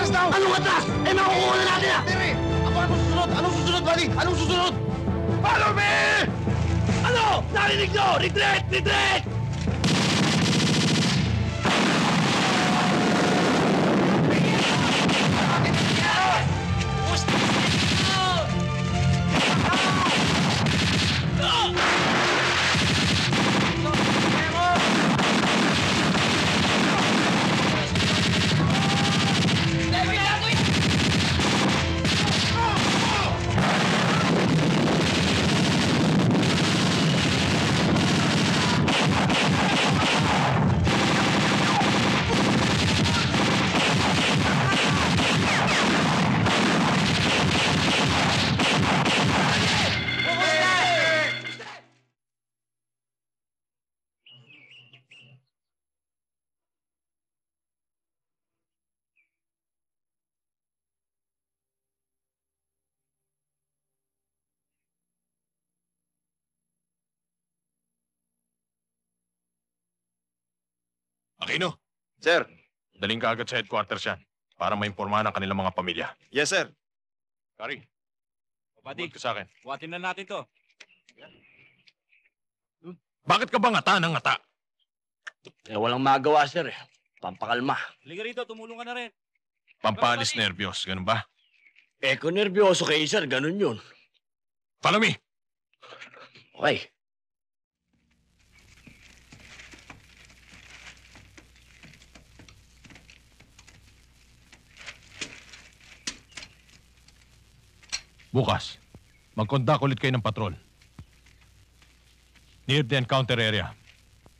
Atras daw! Anong atras? Eh, makukuha na natin ah! Terry! Ako ang susunod! Anong susunod, buddy? Anong susunod? Follow me! Ano? Narinig nyo! Retreat! Retreat! Aquino, Sir. daling ka agad sa headquarters yan para maimpormahan ang kanilang mga pamilya. Yes, sir. Kari, Buddy, ka sa akin. buhatin na natin to. Bakit ka ba ngata ng ngata? Eh, walang magawa, sir eh. Pampakalma. Liga rito, tumulong ka na rin. Pampalis nervyos, ganun ba? Eh, kung nervyoso kayo, sir, ganun yun. Follow me! Okay. Bukas, mag-conduct ulit kayo ng patrol. Near the encounter area.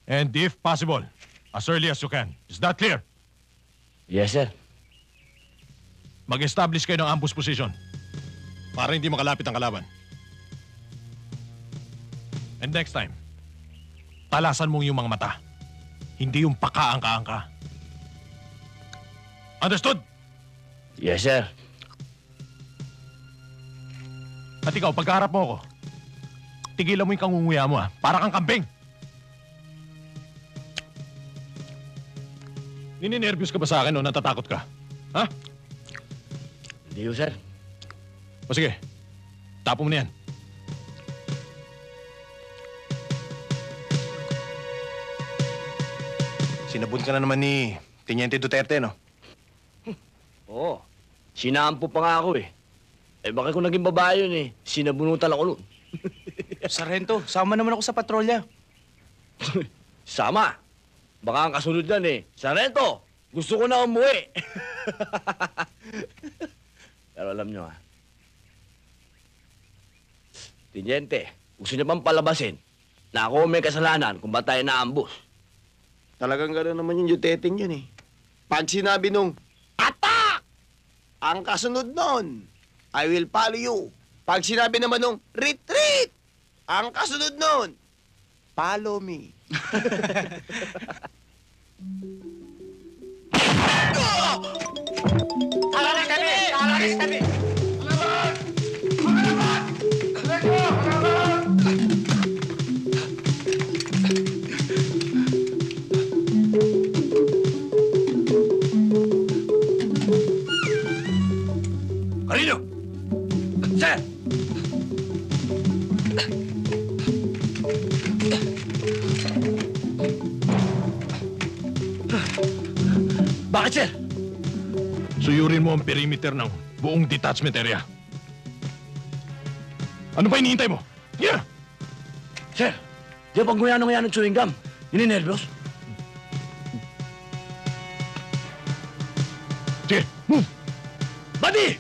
And if possible, as early as you can. Is that clear? Yes, sir. Mag-establish kayo ng ambush position para hindi makalapit ang kalaban. And next time, talasan mong yung mga mata. Hindi yung pakaangka-angka. Understood? Yes, sir. At ikaw, pagkaharap mo ako, tigilan mo yung kangunguya mo para kang kambing. Nininervyos ka ba sa akin o natatakot ka? Ha? Hindi yun, sir. O sige, tapo mo na yan. Sinabon ka na naman ni Teniente Duterte, no? Oo. Sinampo pa nga ako eh. Eh, bakit kung naging babae yun eh? Sinabunutan ako nun. Sargento, sama naman ako sa patrolya. Sama. Baka ang kasunod yan eh. Sarento, gusto ko na umuwi. Pero alam nyo Teniente, gusto niya bang palabasin na ako may kasalanan kung ba't tayo na-ambush? Talagang gano'n naman yung Duteteng yun eh. Pag sinabi nung, attack! Ang kasunod nun, I will follow you. Pag sinabi naman nung, retreat! Ang kasunod nun, follow me. Alaris kami! Alaris kami! Carino! Sir! Bakit, sir? Suyurin mo ang perimeter ng buong detachment area. Ano pa hinihintay mo? Yeah! Sir, di ba pag nguya ng chewing gum? Nininervyos? Sige, move! Buddy!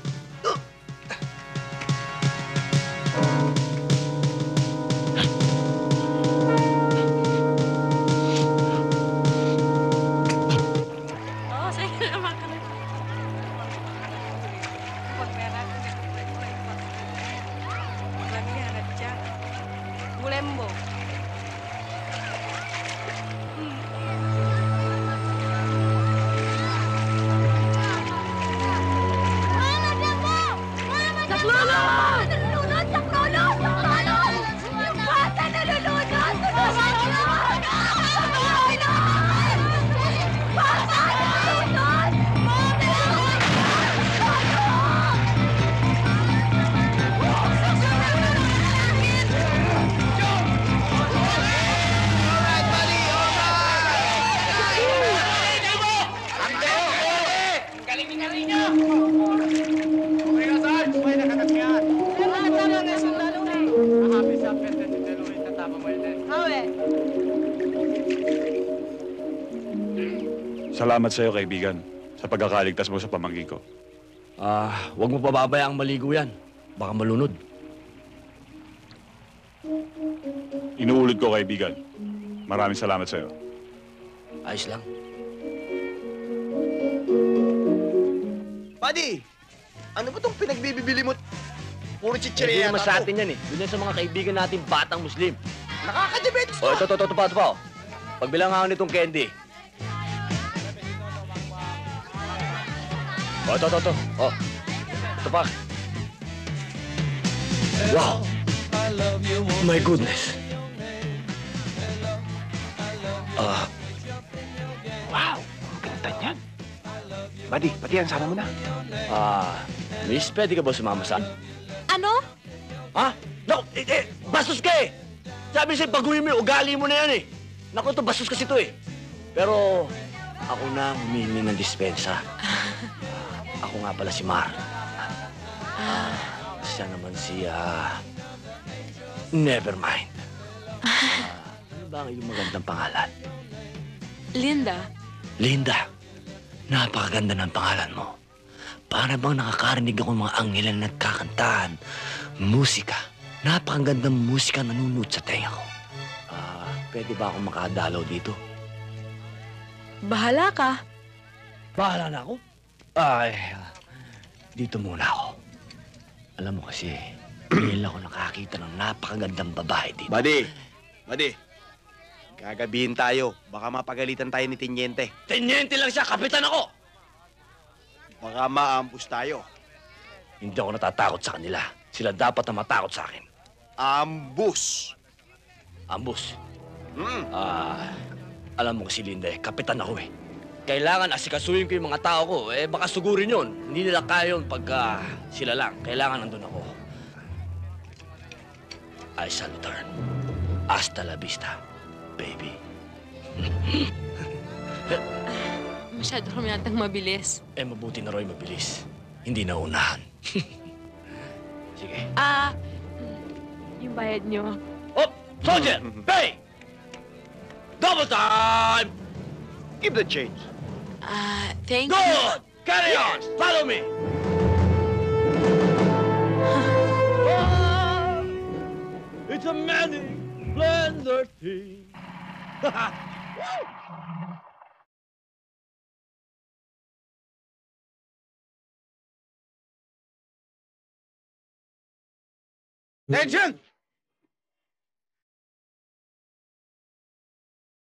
Oo, sige naman ka na. Pag meron ko, lagi hangat siya. Mulembo. Salamat sa'yo, kaibigan, sa pagkakaligtas mo sa pamangkin ko. Huwag mo pababayaang maligo yan. Baka malunod. Inuulit ko, kaibigan. Maraming salamat sa'yo. Ayos lang. Buddy, ano ba tong pinagbibili mo? Puro Hindi chichirya naman sa atin yan eh. Yun yan sa mga kaibigan natin batang Muslim. Nakaka-diabetes O, ka! ito pa. Pagbilang ako nitong candy. O, ito. O, ito pa. Wow! My goodness. Wow! Ang ganda niyan. Buddy, pati yan, sama mo na. Miss, pwede ka ba sumama sa... Ano? Ha? Naku, bastos ka eh! Sabi sa'yo, baguhin mo yung ugali mo na yan eh. Naku, ito, bastos kasi ito eh. Pero, ako na ang humihingi ng dispensa. Ako nga pala si Mar. Siya naman si, Nevermind. Ano ba ang iyong magandang pangalan? Linda. Linda, napakaganda ng pangalan mo. Para bang nakakarinig ako ng mga anghel na nagkakantahan. Musika. Napakagandang musika nanunood sa tenga ko. Pwede ba akong makadalaw dito? Bahala ka. Bahala na ako. Ay, dito muna ako. Alam mo kasi, ngayon ako nakakita ng napakagandang babae dito. Buddy, gagabihin tayo. Baka mapagalitan tayo ni Tiniente. Tenyente lang siya, kapitan ako! Baka maambus tayo. Hindi ako natatakot sa kanila. Sila dapat na matakot sa akin. Ambus! Ambus. Mm. Alam mo kasi, Linda, kapitan ako eh. Kailangan asikasuhin ko yung mga tao ko. Baka sugurin yun. Hindi nila kaya yun pagka sila lang. Kailangan nandun ako. I shall return. Hasta la vista, baby. Masyado kami natang mabilis. Mabuti na Roy mabilis. Hindi na unahan. Sige. Yung bayad nyo. Oh! Soldier! Pay! Double time! Give the change. Thank you. Good! Carry on! Follow me! It's a magic blender thing. Attention!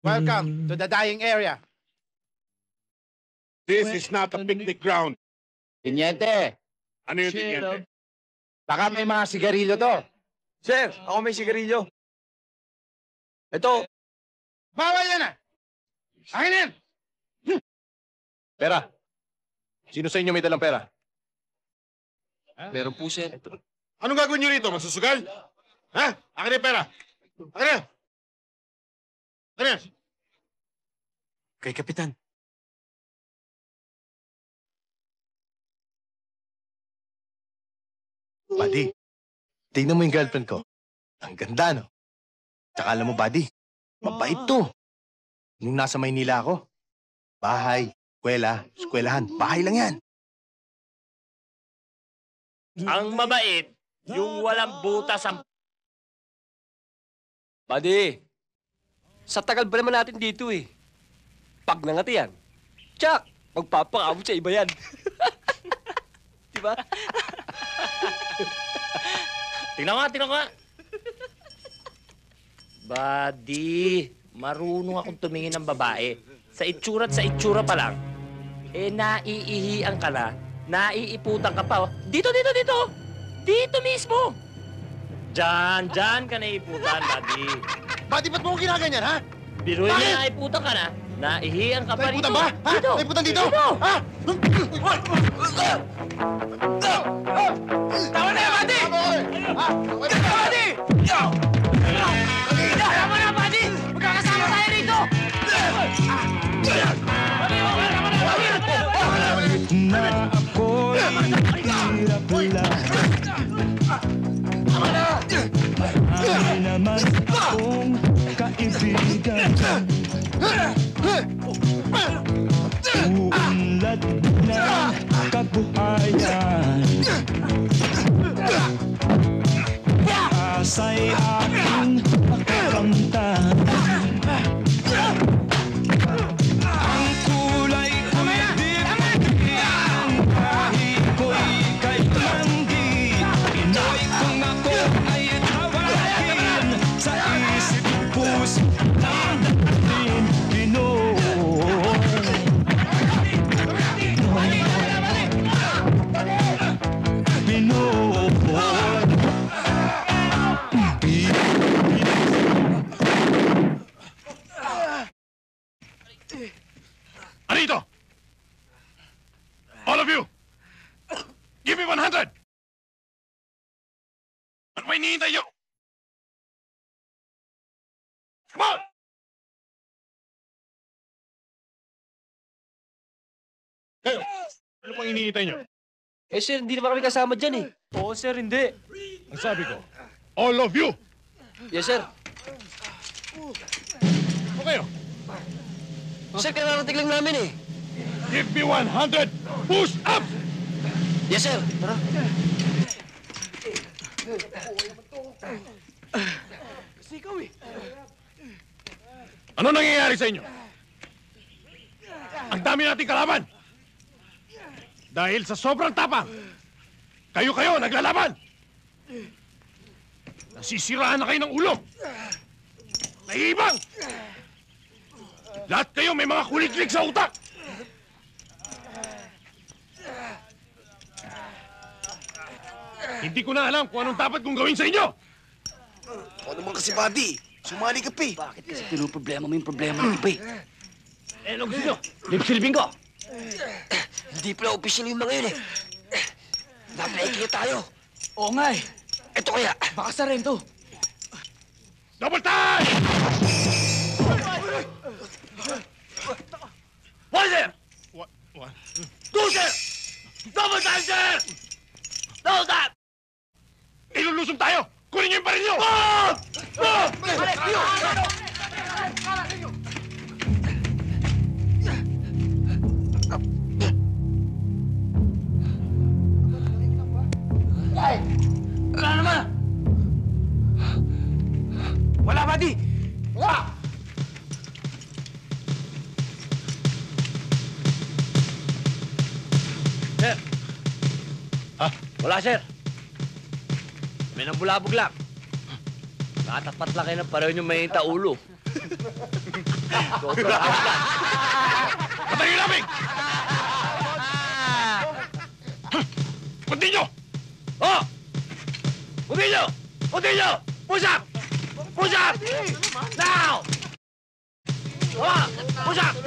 Welcome to the dying area. This is not a picnic ground. Tiniente, Ano yung tingin? baka may mga sigarilyo to. Sir, ako may sigarilyo. Ito. Bawal yan ah! Akin yan! Pera. Sino sa inyo may dalang pera? Meron po, sir. Anong gagawin nyo rito? Magsusugal? Ha? Akin yung pera. Akin yan. Akin yan. Kay Kapitan. Buddy, tingnan mo yung girlfriend ko. Ang ganda, no? Tsaka alam mo, buddy, mabait to. Nung nasa Maynila ako, bahay, eskwelahan, bahay lang yan. Ang mabait, yung walang butas ang... Buddy, sa tagal ba naman natin dito eh? Pag nangati yan, tsak, magpapakamot sa iba yan. Diba? Tingnan ko nga. Buddy, marunong akong tumingin ng babae. Sa itsura pa lang. Naiihian ka na. Naiiputan ka pa. Oh. Dito! Dito mismo! Diyan ka naiiputan, buddy. Buddy, ba't mo ko ginaganyan, ha? Biruin Bakit? na naiputan ka na. Naihian ka pa Naiputan rito. ba? Ha? Dito! Naiputan dito? Dito! Ha? Tama na yan, buddy! Ha? Buddy! Tama na, buddy! Magkakasama tayo rito! Na hirap lang. Marami naman akong kaibigan. Uunlad ng kabuhayan. Asa'y aking makakamtan. Ang kulay ko'y di ang kahit ko'y kailan di. Pinoy kung ako ay tawagin. Sa isip puso ng dating Pinoy. Anito! All of you! Give me 100! Ano may hinihintay nyo? Come on! Kayo, ano pang hinihintay nyo? Eh, sir, hindi naman kami kasama dyan eh. Oo, sir, hindi. Ang sabi ko, all of you! Yes, sir. O kayo, Sir, kararating lang namin eh. give me 100 push-ups! Yes, sir. Tara. Ano nangyayari sa inyo? Ang dami nating kalaban! Dahil sa sobrang tapang, kayo naglalaban! Nasisiraan na kayo ng ulo! Naiibang! Lahat kayo may mga kuliklik sa utak! Hindi ko na alam kung anong dapat kong gawin sa inyo! O naman kasi, buddy. Sumali ka pa eh. Bakit kasi pinuproblema mo yung problema ng iba eh? Eh, ano gusto nyo? Lip-silbing ko? Hindi pala official yung mga yun eh. Napaikita tayo. Oo nga eh. Ito kaya. Baka sa rin to. Double time! One, sir! What? Two, sir! Double time, sir! Double time! Ilulusong tayo! Kunin niyo yung baril niyo! Wala naman! Wala, buddy! Wala! Sir! Wala, sir. May nambulabog lang. Nakatapat lang kayo ng pareho nyo may ulo. Sobrang lang. Patayin niyo namin! Continue! Oh! Continue! Continue! Push up! Push up! Now! Oh! Push up!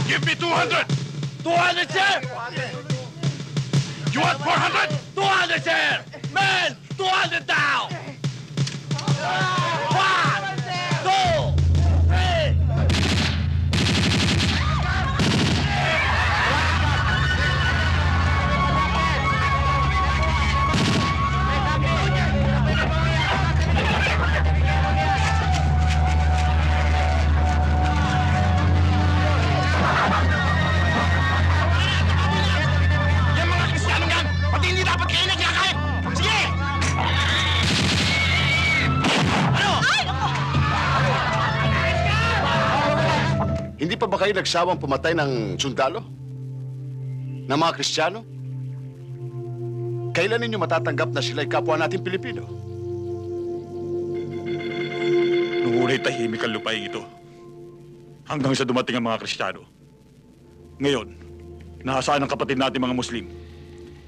Give me 200! 200, sir! You want 400? 200, sir! Man! 200 now! 1, 2, 3! Yan mga Kristiyanong yan! Pati hindi dapat kayo nagkakain! Sige! Hindi pa ba kayo nagsawang pumatay ng sundalo? Ng mga Kristiyano? Kailan ninyo matatanggap na sila'y kapwa natin Pilipino? Nung una'y tahimik ang lupain ito. Hanggang sa dumating ang mga Kristiyano. Ngayon, nasaan ang kapatid natin mga Muslim?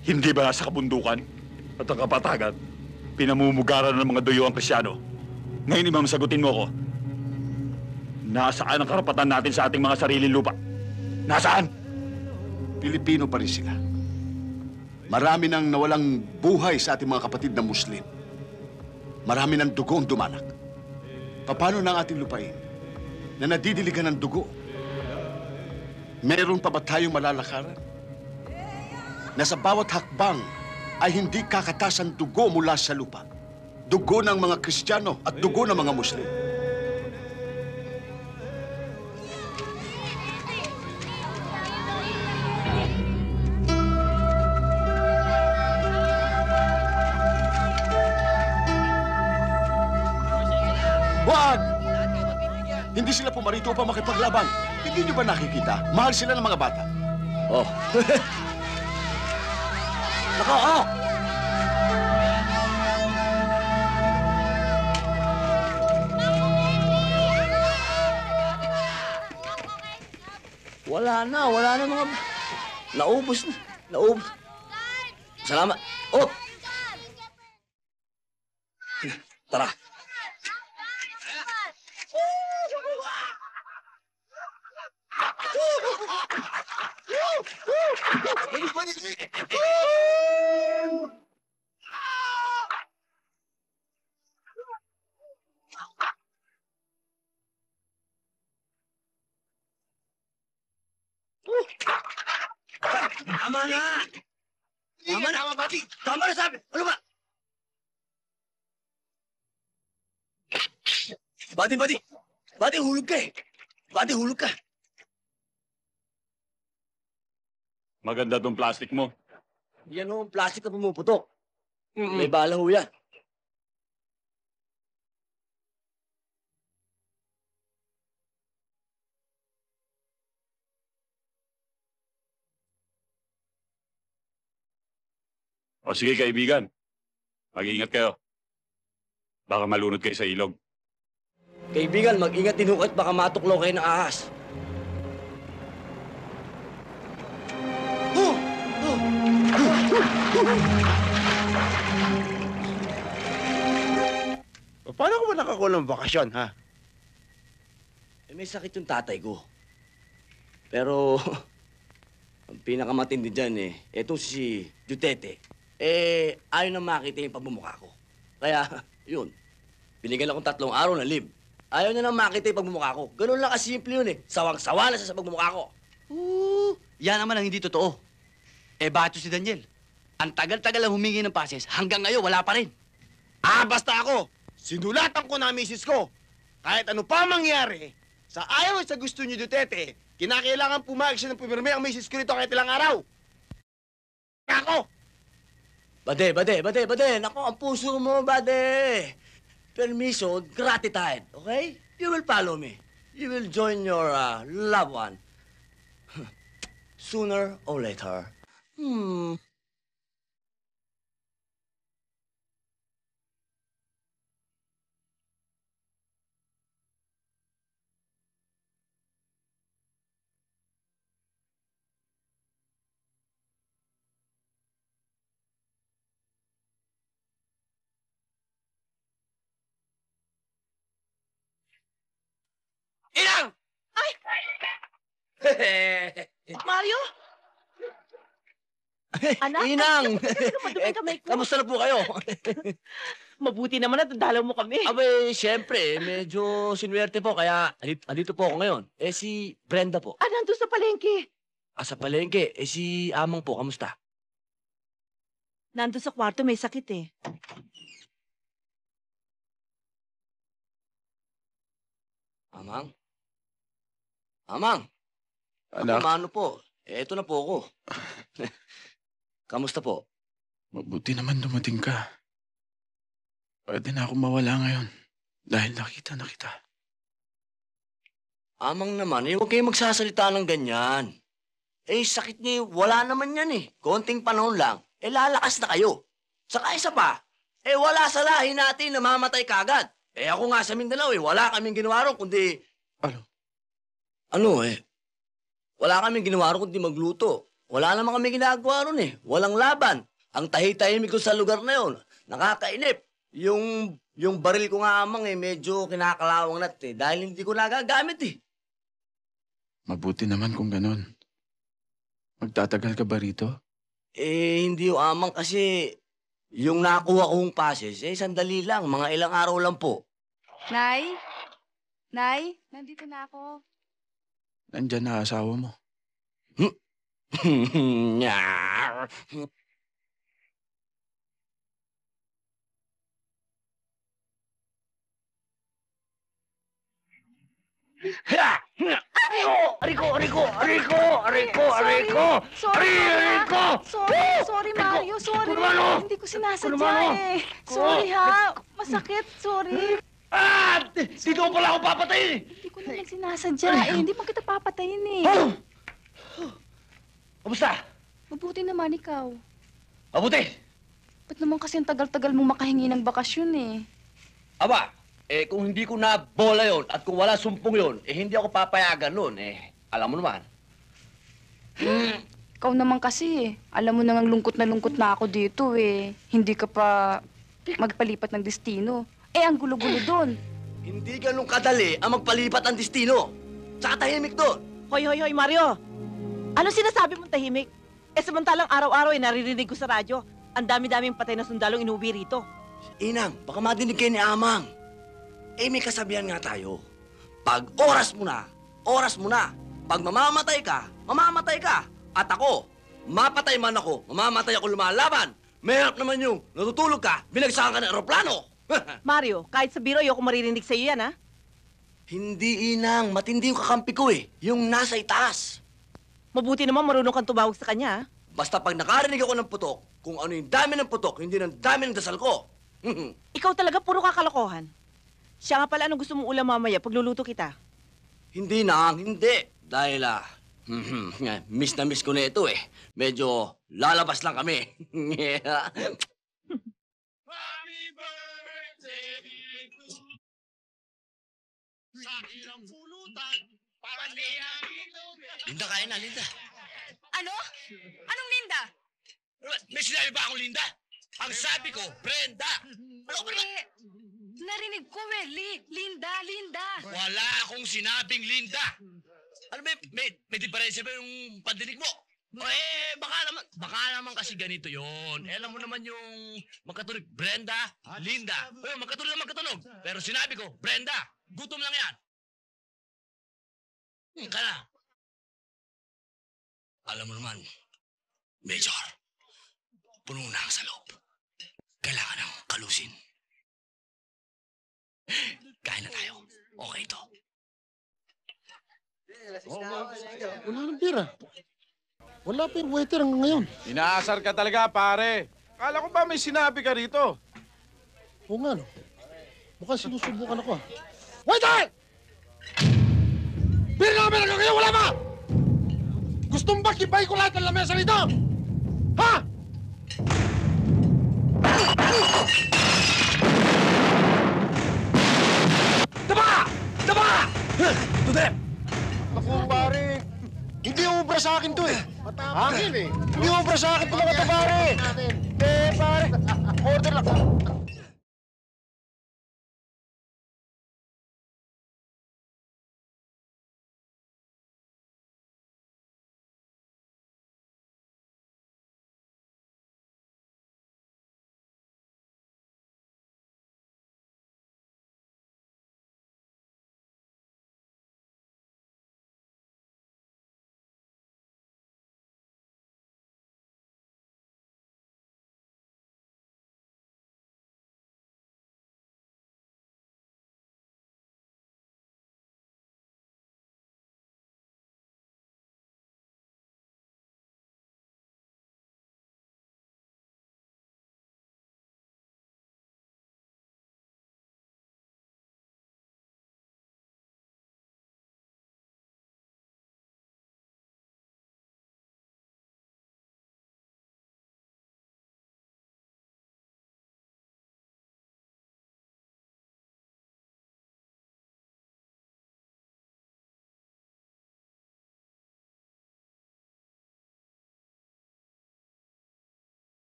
Hindi ba nasa kabundukan at ang kapatagan? Pinamumugaran ng mga duyo ang Kristiyano. Ngayon, Imam, sagutin mo ko. Nasaan ang karapatan natin sa ating mga sariling lupa? Nasaan? Pilipino pa rin sila. Marami nang nawalang buhay sa ating mga kapatid na Muslim. Marami ng dugo ang dumanak. Paano na ang ating lupain na nadidiligan ng dugo? Meron pa ba tayong malalakaran? Na sa bawat hakbang ay hindi kakatasan dugo mula sa lupa. Dugo ng mga Kristiyano at dugo ng mga Muslim. Wag! Hindi sila pumarito upang makipaglaban. Hindi niyo ba nakikita? Mahal sila ng mga bata. Oh. Nako, oh! Wala na mga... Naubos na. Naubos. Salamat. Oh! Tara. Tama na! Tama na! Tama na sabi! Ano ba? Bati, hulog ka eh! Bati, hulog ka! Maganda tong plastic mo. Yan o, plastic na pumuputok. May bala ho yan. O sige, kaibigan. Mag-iingat kayo. Baka malunod kayo sa ilog. Kaibigan, mag-ingat din ho at baka matuklaw kayo ng ahas. Paano ko ba nakakuha ng bakasyon, ha? Eh, may sakit yung tatay ko. Pero, ang pinakamatindi dyan eto si Duterte. Ayaw na makita yung pagmumukha ko. Kaya, yun, binigyan akong 3 araw na leave. Ayaw na makita yung pagmumukha ko. Ganun lang kasimple yun Sawang-sawa na siya sa pagmumukha ko. Yan naman ang hindi totoo. Bato si Daniel. Ang tagal-tagal lang humingi ng pases, hanggang ngayon wala pa rin. Basta ako, sinulatan ko na misis ko. Kahit ano pa mangyari, sa ayaw at sa gusto niyo Duterte, kinakailangan pumayag siya ng pumirme ang misis ko nito kahit ilang araw. Ako! Bade. Nako, ang puso mo, bade. Permiso, gratitude, okay? You will follow me. You will join your loved one. Sooner or later. Inang! Ay! Mario? Anak? Inang! Madumi kamay ko. Kamusta na po kayo? Mabuti naman at dalaw mo kami. Abay, siyempre, medyo sinuwerte po, kaya andito po ako ngayon. Si Brenda po. Nandun sa palengke. Sa palengke. Si Amang po, kamusta? Nandun sa kwarto, may sakit Amang? Amang! Anak, Ano po? Eto na po ako. Kamusta po? Mabuti naman dumating ka. Pwede na ako mawala ngayon. Dahil nakita na kita. Amang naman, huwag kayong magsasalita ng ganyan. Sakit niyo, wala naman yan Konting panahon lang, lalakas na kayo. Saka isa pa, wala sa lahi natin na mamatay kagad. Ako nga sa Mindanao wala kaming ginawa ron, kundi... Ano? Wala kaming ginawa ron, kundi magluto. Wala naman kami ginagawa ron Walang laban. Ang tahi-tahimik ko sa lugar na yon, nakakainip. Yung baril ko nga Amang medyo kinakalawang nat dahil hindi ko nagagamit Mabuti naman kung ganun. Magtatagal ka ba rito? Hindi Amang kasi yung nakuha kong passes, sandali lang, mga ilang araw lang po. Nay? Nay? Nandito na ako. Nandyan na asawa mo. Sorry, Mario. Sorry. Hindi ko sinasadya eh. Sorry ha. Masakit. Sorry. Dito pala ako papatayin! Hindi ko naman sinasadya eh. Hindi mo kita papatayin eh. Kamusta? Mabuti naman ikaw. Mabuti! Ba't naman kasi ang tagal-tagal mong makahingi ng bakasyon eh? Aba, kung hindi ko na bola yon at kung wala sumpong yon, hindi ako papayagan nun. Alam mo naman. Ikaw naman kasi eh. Alam mo nang lungkot na ako dito eh. Hindi ka pa magpalipat ng destino. Ang gulo-gulo doon. Hindi ganun kadali ang magpalipat ang destino. Tsaka tahimik doon. Hoy, Mario! Ano sinasabi mong tahimik? Samantalang araw-araw naririnig ko sa radyo. Ang dami-daming patay na sundalong inuwi rito. Inang, baka madinig kayo ni Amang. May kasabihan nga tayo. Pag oras mo na. Pag mamamatay ka. At ako, mapatay man ako, mamamatay ako lumalaban. Mahirap naman yung natutulog ka, binagsakan ka ng aeroplano. Mario, kahit sa biro, ayoko maririnig sa'yo yan, ha? Hindi, Inang. Matindi yung kakampi ko yung nasa itaas. Mabuti naman marunong kang tumawag sa kanya, ha? Basta pag nakarinig ako ng putok, kung ano yung dami ng putok, hindi ng dami ng dasal ko. Ikaw talaga puro kakalokohan. Siya nga pala, anong gusto mong ulam mamaya pagluluto kita? Hindi, Nang. Hindi. Dahil, miss na miss ko na ito Medyo lalabas lang kami. Linda, kain na, Linda. Ano? Anong Linda? May sinabi ba akong Linda? Ang sabi ko, Brenda! Ano ba? Narinig ko Linda. Wala akong sinabing Linda! Ano may diferensya ba yung pandinig mo? Baka naman kasi ganito yon. Alam mo naman yung magkatunog, Brenda, Linda. Magkatunog. Pero sinabi ko, Brenda, gutom lang yan. Kana. Alam mo naman, Major, puno na ang sa loob. Kailangan ng kalusin. Kain na tayo. Okay to. Wala nang pira. Wala pa yung waiter hanggang ngayon. Inaasar ka talaga, pare. Kala ko ba may sinabi ka rito? Oo nga, no. Mukhang sinusubukan ako, Waiter! Pira namin hanggang ngayon, wala pa! Gustong ba kibay ko lahat ng lamesa rito? Ha? Daba! Tudep! Ako, pare. Hindi ubra sa akin to Hangin Hindi ubra sa akin to mga to, pare. Pare. Order lang.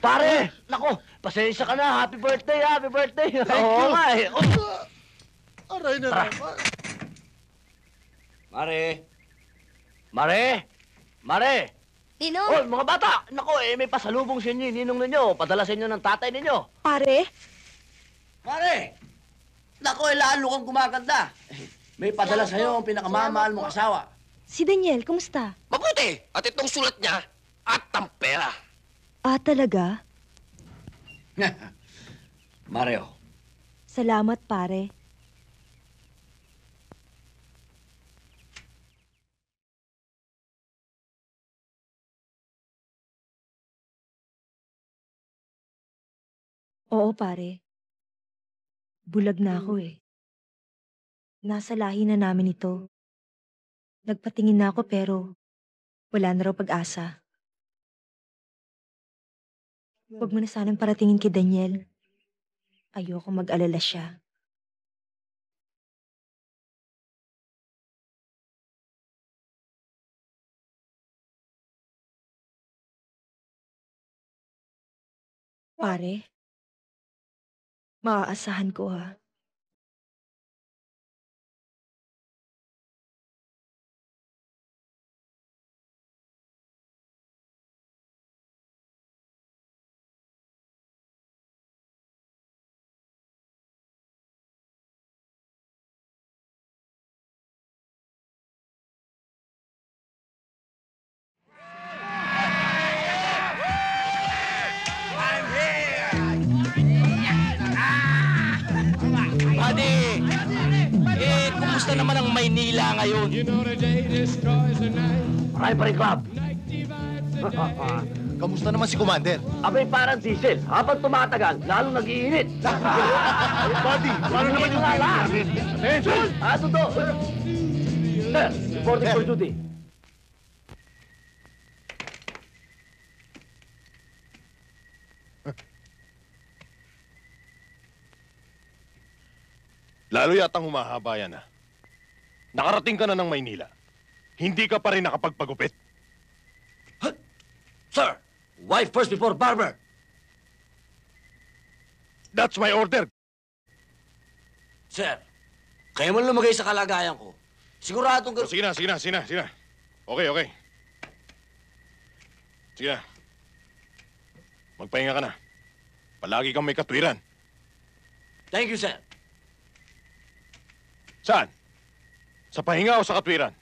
Pare! Nako, pasensya ka na. Happy birthday, happy birthday. Oo nga eh. Aray na naman. Mare! Mare! Mare! Ninong! Oh, mga bata! Nako, may pasalubong sa inyo, ninong ninyo. Padala sa inyo ng tatay ninyo. Pare? Mare! Nako, lalo kang gumaganda. May padala sa'yo ang pinakamamahal mong asawa. Si Daniel, kumusta? Mabuti! At itong sulat niya, at ang pera. Ah, talaga? Mario. Salamat, pare. Oo, pare. Bulag na ako eh. Nasa lahi na namin ito. Nagpatingin na ako pero wala na raw pag-asa. Huwag mo na sanang paratingin kay Daniel. Ayoko mag-alala siya. Pare, maaasahan ko ha. Buddy! Kumusta naman ang Maynila ngayon? Rifle Club. Kamusta naman si Commander? Abay parang diesel. Habang tumatagal, lalong nag-iinit. Buddy, paano naman yung lahat? Attention! Totoo. Sir, reporting for duty. Lalo yatang humahaba yan, ha? Nakarating ka na ng Maynila. Hindi ka pa rin nakapagpagupit. Sir, wife first before barber. That's my order. Sir, kayo man lumagay sa kalagayan ko. Siguradong... Sige na. Okay. Sige na. Magpahinga ka na. Palagi kang may katwiran. Thank you, sir. Saan? Sa pahinga o sa katwiran?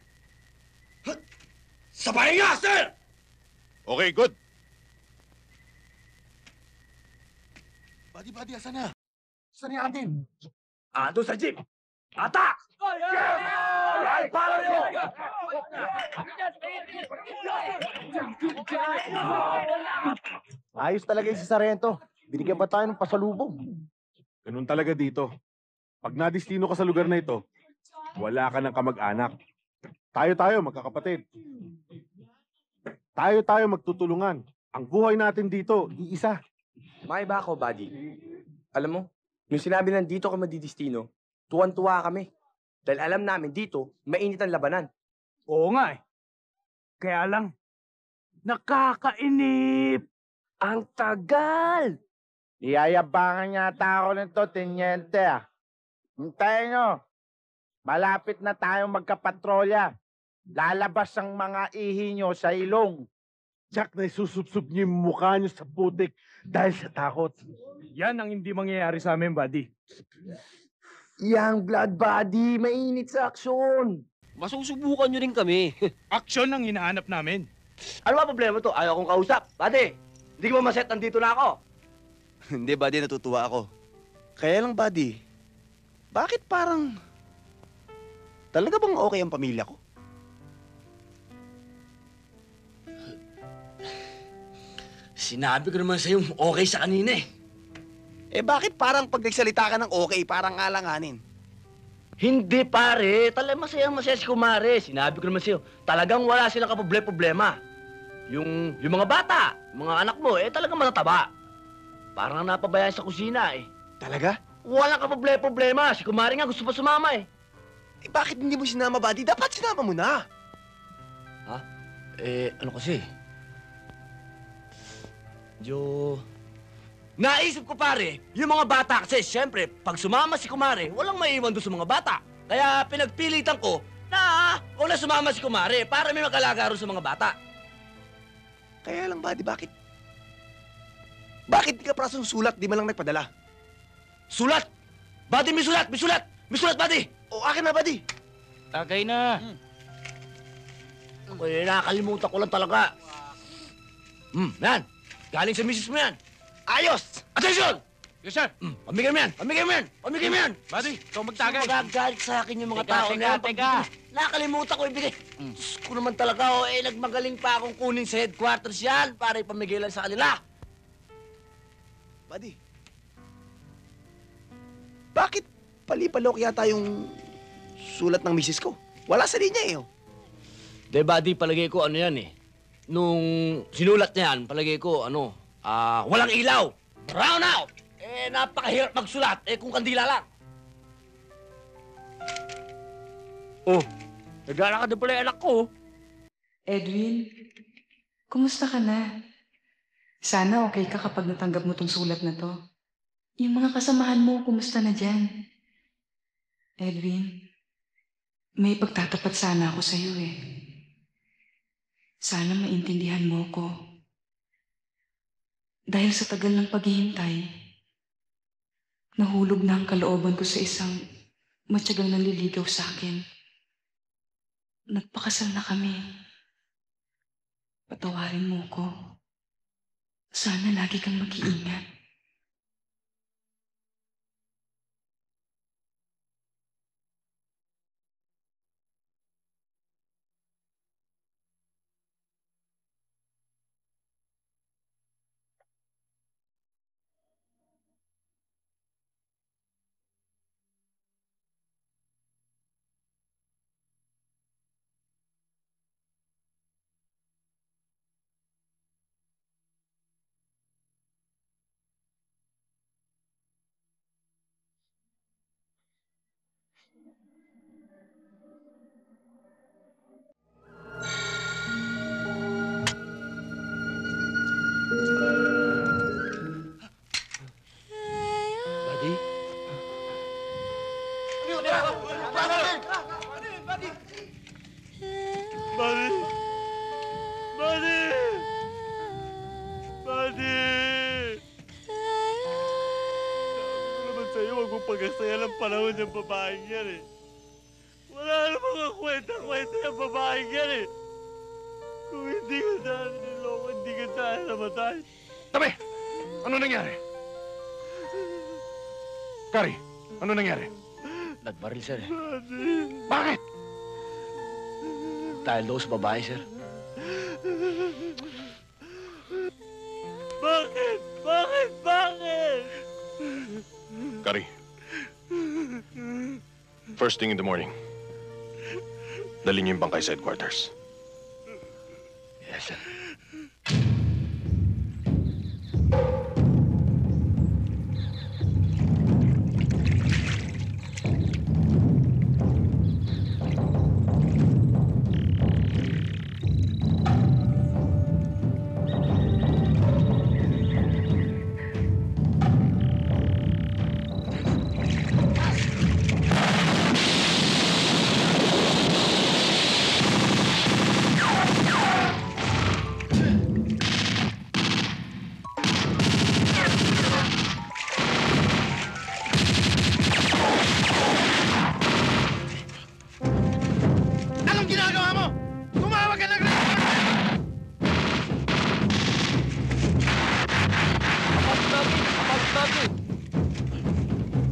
Sa pahinga, sir! Okay, good. Buddy, asan na? Saan yung atin? Doon sa jeep. Atak! Ay, para nyo! Ayos talaga yung si Sarento. Binigyan pa tayo ng pasalubong. Ganun talaga dito. Pag nadistino ka sa lugar na ito, wala ka ng kamag-anak. Tayo, magkakapatid. Tayo, magtutulungan. Ang buhay natin dito, iisa. May ba ako, buddy? Alam mo, nung sinabi lang dito ka madidistino, tuwan-tuwa kami. Dahil alam namin dito, mainit ang labanan. Oo nga eh. Kaya lang, nakakainip! Ang tagal! Iyayabangan yata ako nito, Teniente ah. Hintayin nyo. Malapit na tayong magkapatrolya. Lalabas ang mga ihi nyo sa ilong. Jack, na isusubsub niyo yung mukha niyo sa putik dahil sa takot. Yan ang hindi mangyayari sa amin, buddy. Yang blood buddy, mainit sa aksyon. Masusubukan nyo rin kami. Aksyon ang hinahanap namin. Ano ba problema to? Ayaw kong kausap. Buddy, hindi ko ba maset nandito na ako? Hindi, buddy, natutuwa ako. Kaya lang, buddy, bakit parang... Talaga bang okay ang pamilya ko? Sinabi ko naman sa'yo, okay sa kanina eh. Eh bakit parang pag nagsalita ka ng okay, parang alanganin? Hindi pare, talagang masaya si Kumare. Sinabi ko naman sa'yo, talagang wala silang kaproblema. Yung mga bata, mga anak mo, talagang matataba. Parang napabayaan sa kusina eh. Talaga? Walang kaproblema. Si Kumare nga gusto pa sumama eh. Eh bakit hindi mo sinama, buddy? Dapat sinama mo na. Ha? Ano kasi? Medyo... Naisip ko pare, yung mga bata kasi, syempre, pag sumama si kumare, walang maiwan doon sa mga bata. Kaya pinagpilitan ko na huwag na sumama si kumare para may mag-alaga rin sa mga bata. Kaya lang, buddy, bakit? Bakit di ka prasong sulat, di man lang nagpadala? Sulat! Buddy, may sulat! May sulat! May sulat, buddy! O, akin na, buddy! Tagay na. Ako, nakakalimutan ko lang talaga. Yan. Galing sa misis mo yan. Ayos! Attention! Yes, sir. Pamigay mo yan! Pamigay mo yan! Pamigay mo yan! Buddy, ikaw magtagay. Magagalit sa akin yung mga Teka, tao teka, na yan. teka. Nakalimutan ko ibigay. Diyos ko naman talaga, nagmagaling pa akong kunin sa headquarters yan para ipamigay lang sa kanila. Buddy, bakit palipalok yata yung sulat ng misis ko? Wala sa linya eh. De, buddy, palagay ko ano yan eh. Nung sinulat niya yan, palagay ko walang ilaw. Brown out! Napakahirap magsulat. Kung kandila lang. Oh, naglalakad na pala yung anak ko. Edwin, kumusta ka na? Sana okay ka kapag natanggap mo tong sulat na to. Yung mga kasamahan mo, kumusta na dyan? Edwin, may pagtatapat sana ako sa'yo eh. Sana maintindihan mo ko. Dahil sa tagal ng paghihintay, nahulog na ang kalooban ko sa isang matyagang nanliligaw sa akin. Nagpakasal na kami. Patawarin mo ko. Sana lagi kang mag-iingat. Buddy? Buddy! Buddy! Buddy! Sabi ko naman sa'yo, huwag mong pag-asaya ng panahon yung babaeng yan eh. Wala namang kwenta-kwenta yung babaeng yan eh. Kung hindi ka sana niloko, hindi ka sana namatay. Tabi! Ano nangyari? Kari, ano nangyari? Nagbaril, sir. Buddy! Bakit? Dahil daw sa babae, sir. Bakit? Bakit? Bakit? Kari, first thing in the morning, dali niyo yung bangkay sa headquarters. Yes, sir. Anong ginagawa mo? Tumawag ka ng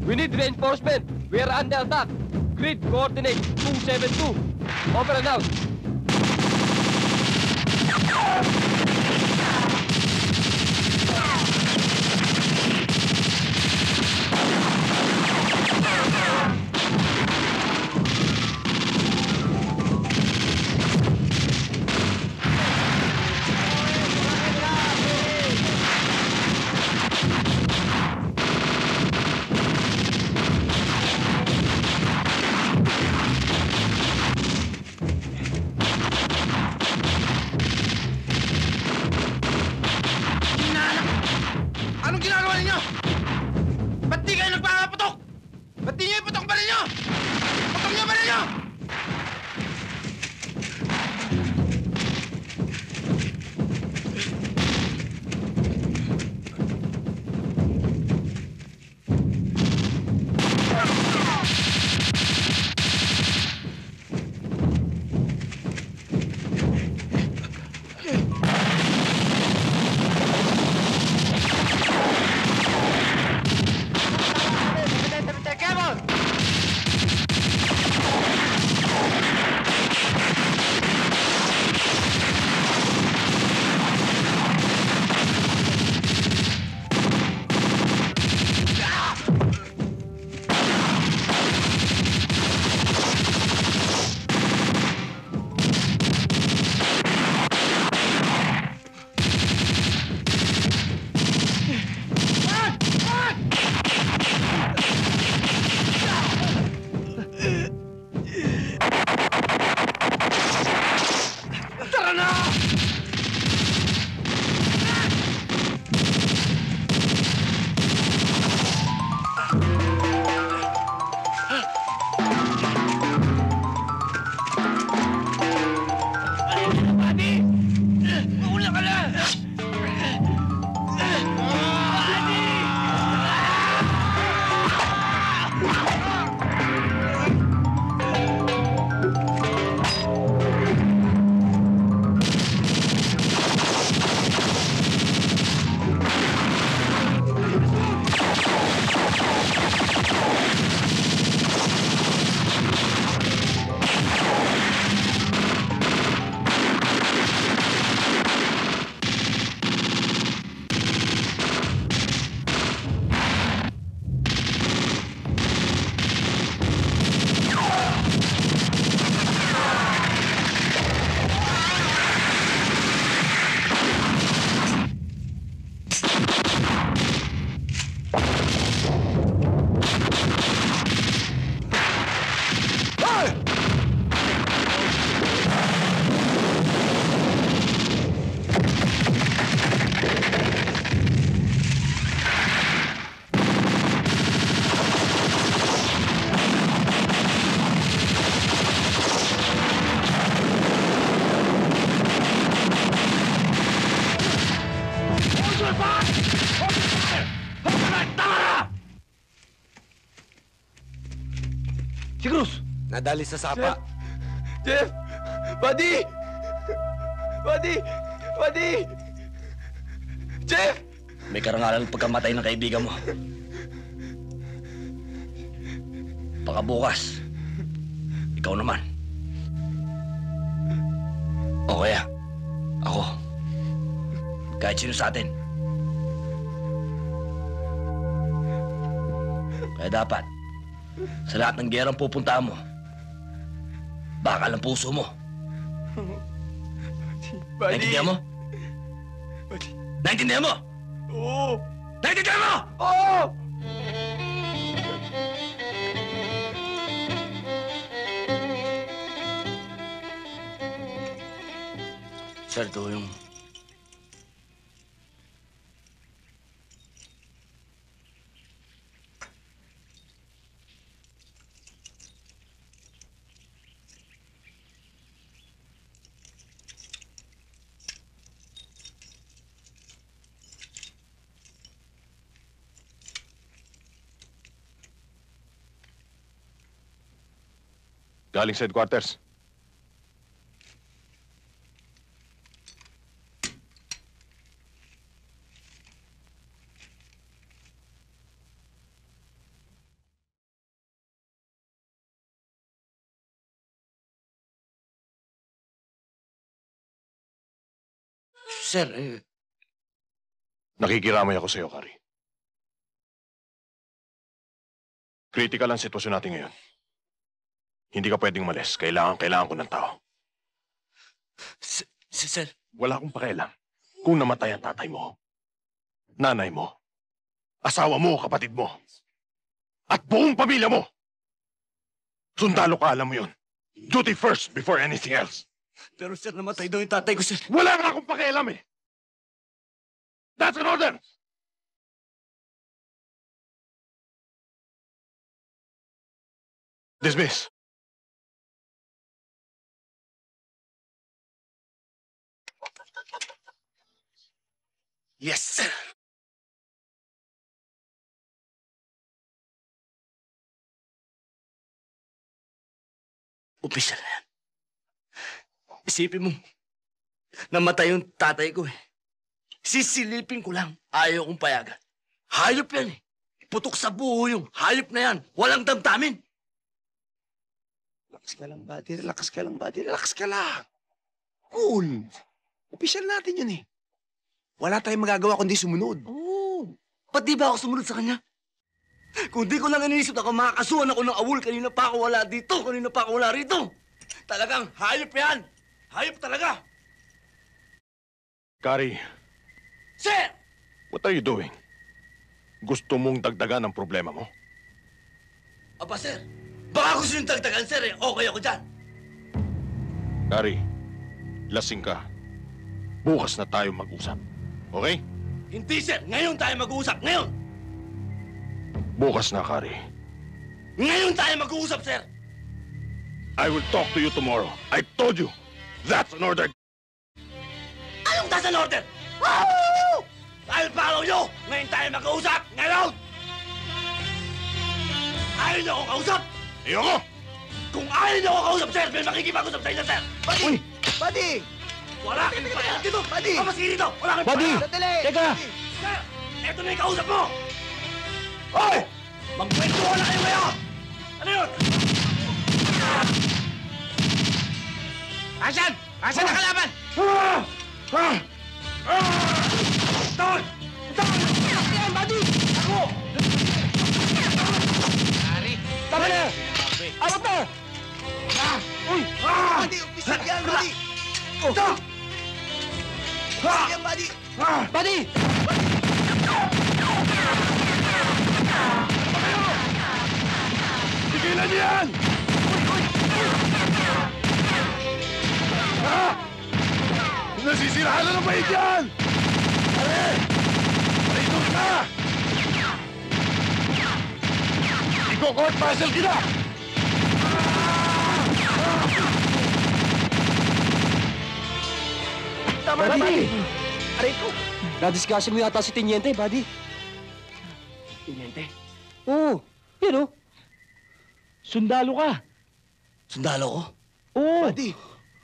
We need reinforcement. We are under attack. Grid coordinate 272. Over and out. Si Cruz! Nadali sa sapa. Jeff! Buddy! Buddy! Buddy! Jeff! May karangalan ng pagkamatay ng kaibigan mo. Baka bukas, ikaw naman. O kaya, ako. Kahit sino sa atin. Kaya dapat, sa lahat ng gerang pupuntahan mo, bakal ang puso mo. Naintindihan mo? Naintindihan mo? Oo! Naintindihan mo? Oo! Sir, ito yung... Galing sa headquarters. Sir, Nakikiramay ako sa iyo, Kari. Critical ang sitwasyon natin ngayon. Hindi ka pwedeng malis. Kailangan ko ng tao. Sir. Wala akong pakialam kung namatay ang tatay mo, nanay mo, asawa mo, kapatid mo, at buong pamilya mo. Sundalo ka, alam mo yun. Duty first before anything else. Pero sir, namatay daw yung tatay ko, sir. Wala nga akong pakialam eh. That's an order. Dismiss. Yes, sir. Opisyal na yan. Isipin mo, namatay yung tatay ko eh. Sisilipin ko lang, ayaw kong payagan. Hayop yan eh. Putok sa buho yung hayop na yan. Walang damdamin. Relax ka lang, buddy. Relax ka lang, buddy. Relax ka lang. Cool. Opisyal natin yun eh. Wala tayong magagawa kundi sumunod. Oo. Ba't di ba ako sumunod sa kanya? Kung di ko lang iniisip na makakasuhan ako ng awol, kanina pa ako wala dito, kanina pa ako wala rito. Talagang hayop yan. Hayop talaga. Kari, Sir! what are you doing? Gusto mong dagdagan ang problema mo? Aba, sir. Baka gusto yung dagdagan, sir eh. Okay ako dyan. Kari, lasing ka. Bukas na tayo mag-usap. Okay? Hindi, sir. Ngayon tayo mag-uusap. Ngayon. Bukas na, Kari. Ngayon tayo mag-uusap, sir. I will talk to you tomorrow. I told you. That's an order. Anong that's an order? Woo! I'll follow you. Ngayon tayo mag-uusap. Ngayon. Ayaw niyo akong kausap. Ayoko. Kung ayaw niyo akong kausap, sir, may makikipag-usap tayo na, sir. Buddy! Buddy! Wala kang pakialam dito. Buddy! Papasiri dito. Wala kang Buddy! pakialam. Sandali! Teka! Sir, eto na yung kausap mo. Hoy! Magkwentuhan na kayo ngayon. Ano yun? Asan? Asan ang kalaban? Tol! Tol! Yan, buddy! Ako! Ari! Tama na! Awat na! Uy! Buddy! Opisyal yan, buddy! Ito! Opisyal yan, buddy! Buddy! Tigilan niyo yan! Nasisirahan na ng bait yan! Pare! Paritong ka! Iko-court martial kita! Tama na, buddy! Aray ko! Nadiscussing mo yata si Teniente, buddy. Tiniente. Oo, yun o. Sundalo ka. Sundalo ko? Oo. Buddy,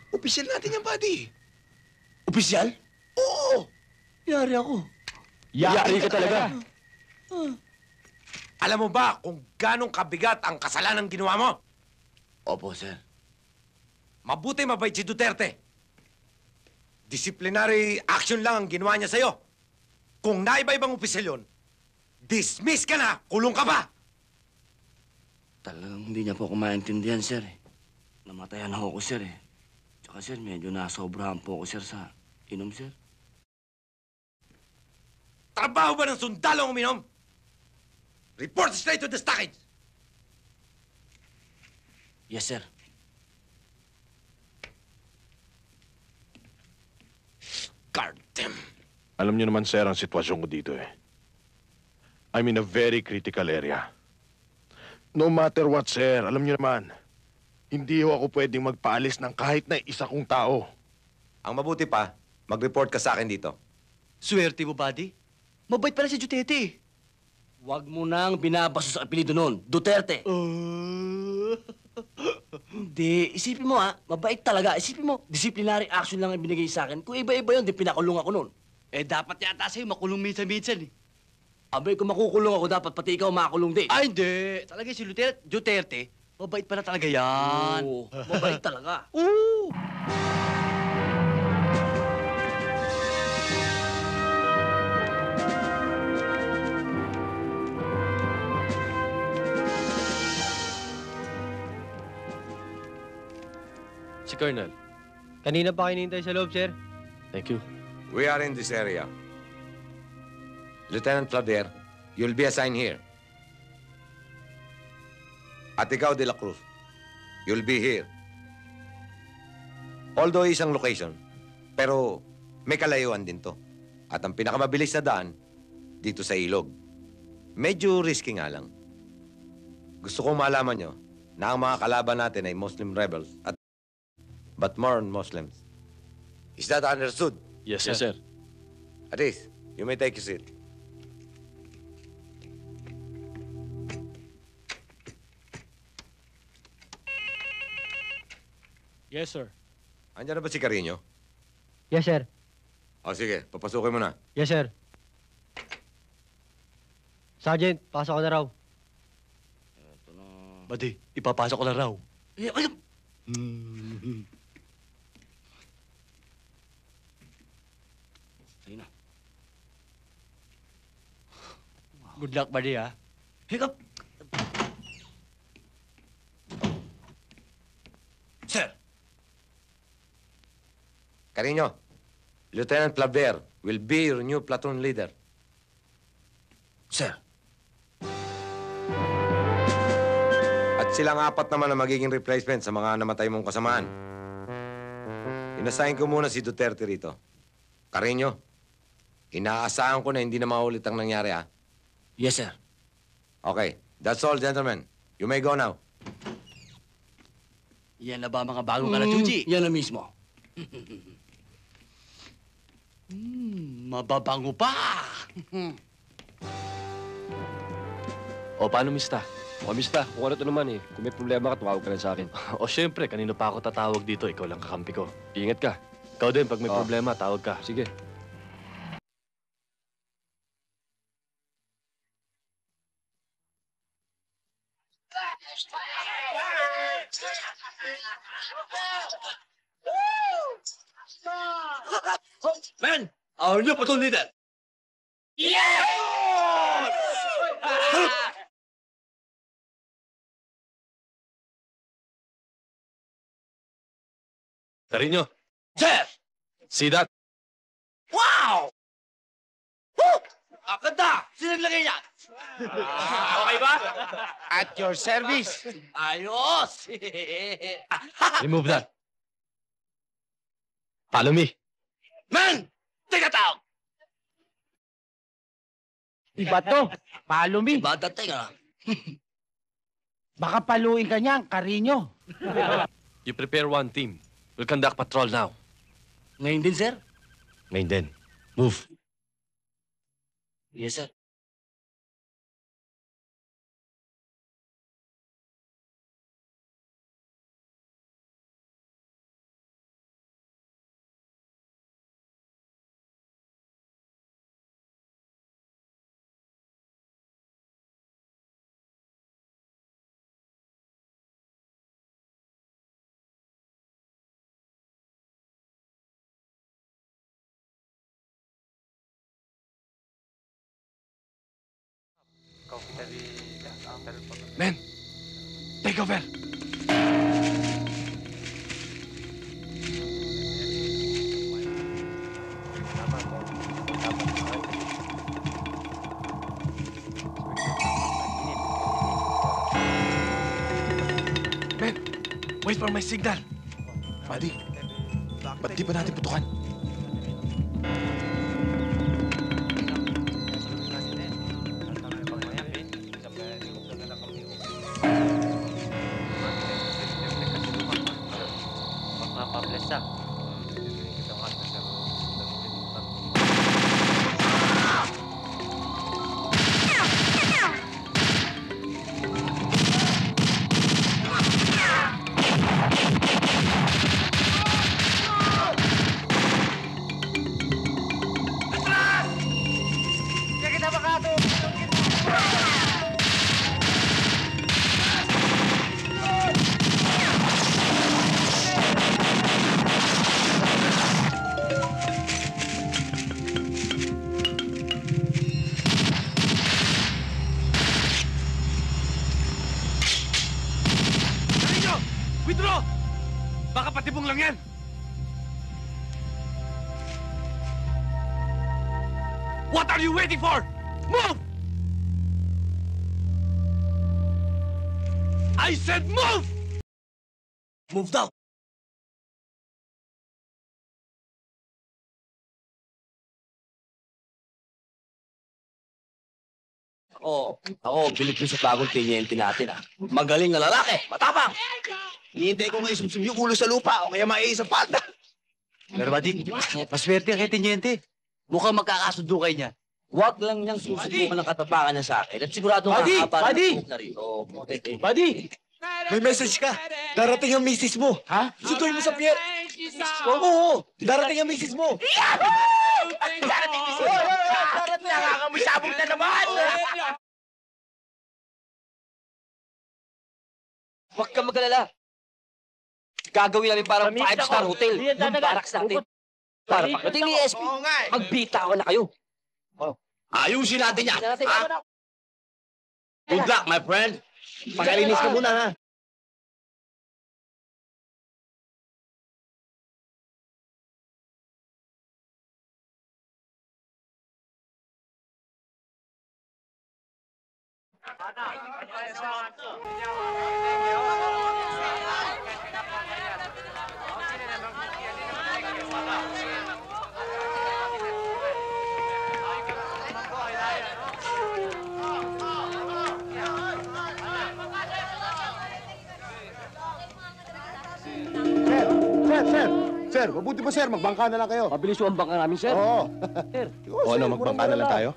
opisyal natin yan, buddy. Opisyal? Oo! Yari ako. Yari ka talaga. Alam mo ba kung ganong kabigat ang kasalanan ginawa mo? Opo, sir. Mabuti mabait si Duterte. Disciplinary action lang ang ginawa niya sa'yo. Kung naiba-ibang opisyal yun, dismiss ka na, kulong ka pa! Talagang hindi niya po ako maintindihan, sir. Namatayan ako, sir. Tsaka, sir, medyo nasobrahan po ako, sir, sa inom, sir. Trabaho ba ng sundalo ang uminom? Report straight to the stockage! Yes, sir. God damn! Alam niyo naman, sir, ang sitwasyon ko dito eh. I'm in a very critical area. No matter what, sir, alam niyo naman, hindi ho ako pwedeng magpaalis ng kahit na isa kong tao. Ang mabuti pa, mag-report ka sa akin dito. Swerte mo, buddy. Mabait pala si Duterte. Huwag mo nang binabaso sa apelido nun. Duterte. Hindi. Isipin mo, mabait talaga. Isipin mo, disciplinary action lang ang binigay sa akin. Kung iba-iba yun, di pinakulong ako nun. Dapat yata sa'yo makulong minsan-minsan. Abay, kung makukulong ako, dapat pati ikaw makulong din. Ay, hindi. Talaga si Duterte, mabait pala talaga yan. Oo, mabait talaga. Oo! Si Colonel. Kanina pa kayo hinihintay sa loob, sir. Thank you. We are in this area. Lieutenant Claudier, you'll be assigned here. At ikaw, De La Cruz, you'll be here. Although isang location, pero may kalayuan din to. At ang pinakamabilis na daan, dito sa ilog. Medyo risky nga lang. Gusto kong malaman nyo na ang mga kalaban natin ay Muslim rebels at but more on Muslims. Is that understood? Yes, sir. At least, you may take your seat. Yes, sir. Andiyan na ba si Carino? Yes, sir. O sige, papasukin mo na. Yes, sir. Sergeant, pasok ko na raw. Buddy, ipapasok ko na raw. Sige na. Good luck, buddy, ha? Hiccup! Sir! Carino, Lieutenant Claver will be your new platoon leader. Sir. At silang apat naman ang magiging replacement sa mga namatay mong kasamaan. Inassign ko muna si Duterte rito. Carino, inaasahan ko na hindi na maulit ang nangyari, ha? Yes, sir. Okay, that's all, gentlemen. You may go now. Yan na ba mga bagong kalachuchi? Yan na mismo. Mababango pa! O, paano, mista? O, mista, kung ano to naman eh. Kung may problema ka, tumawag ka lang sa akin. O, syempre, kanino pa ako tatawag dito? Ikaw lang kakampi ko. Ingat ka. Ikaw din, pag may problema, tawag ka. Sige. Men, our new platoon leader. Carino, Sir! see that? Wow! Woo! Ang ganda! Sino naglagay niyan? Okay ba? At your service. Ayos! Remove that. Follow me. Men! Take it out! Iba to. Follow me. Iba dating, Baka paluin ka niyan, Carino. You prepare one team. We'll conduct patrol now. Ngayon din, sir? Ngayon din. Move. Yes, sir. Men, take over. Men, wait for my signal. Buddy, ba't di pa natin putukan? Magpapablesa. Withdraw! Baka patibong lang yan! What are you waiting for? Move! I said move! Move daw! Ako, bilib ko sa bagong tinyente natin, ah. Magaling na lalaki, matapang! Hinihintay ko ngayon sumsum yung ulo sa lupa o kaya maiisa pata. Pero buddy, paswerte kay Tiniente. Mukhang magkakasundo kayo niya. Huwag lang niyang susubukan ng katapangan niya sa akin at sigurado Buddy! Buddy! na rin. Oh, Buddy! May message ka. Darating ang misis mo. Ha? Sutuin mo sa pier. Oo, darating ang misis mo. Darating ni Sino! Nakakamusabog na naman! Huwag kang mag-alala. Gagawin namin parang 5-star hotel. Yung barracks natin. Para pagdating ni SP, magbita ako na kayo. Ayusin natin yan. Good luck, my friend. Pagalinis ka muna, ha? Sir, mabuti pa sir, magbangka na lang kayo. Mabilis yung bangka namin, sir. Oo. Sir. O ano, magbangka na lang tayo?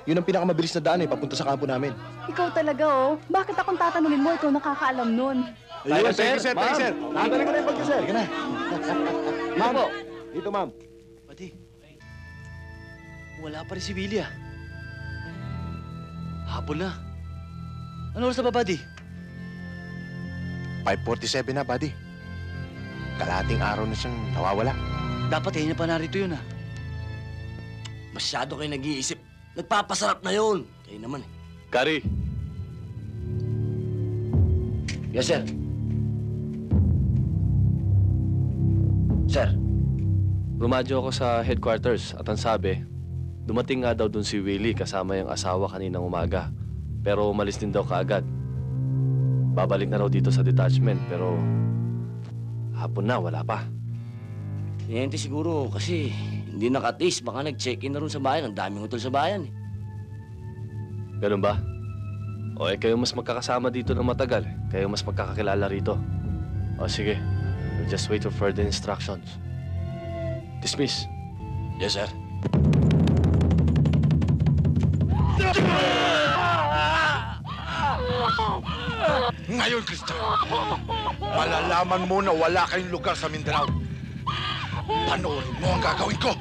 Yun ang pinakamabilis na daan papunta sa kampo namin. Ikaw talaga, oh. Bakit akong tatanungin mo? Ikaw nakakaalam nun. Ayun, thank you, sir. Nakadali ko na yung bag sir. Sige na. Ma'am, dito ma'am. Buddy, wala pa rin si Willie, ah. Hapon na. Ano oras na ba, buddy? 5:47 na, buddy. Kalahating araw na siyang nawawala. Dapat na pa narito yun, ah. Masyado kayo nag-iisip. Nagpapasarap na yun. Kayo naman, eh. Gary, Yes, sir. Sir. rumadyo ako sa headquarters at ang sabi, dumating nga daw dun si Willie kasama yung asawa kaninang umaga. Pero umalis din daw kaagad. Babalik na raw dito sa detachment pero hapon na, wala pa. Tiniente siguro kasi hindi nakatis. Baka nag-check-in na rin sa bayan. Ang daming hotel sa bayan, eh. Ganun ba? O kayo mas magkakasama dito ng matagal. Kayo mas magkakakilala rito. O sige, we'll just wait for further instructions. Dismiss. Yes, sir. Ngayon, Cristo, malalaman mo na wala kayong lugar sa Mindanao. Panoorin mo ang gagawin ko!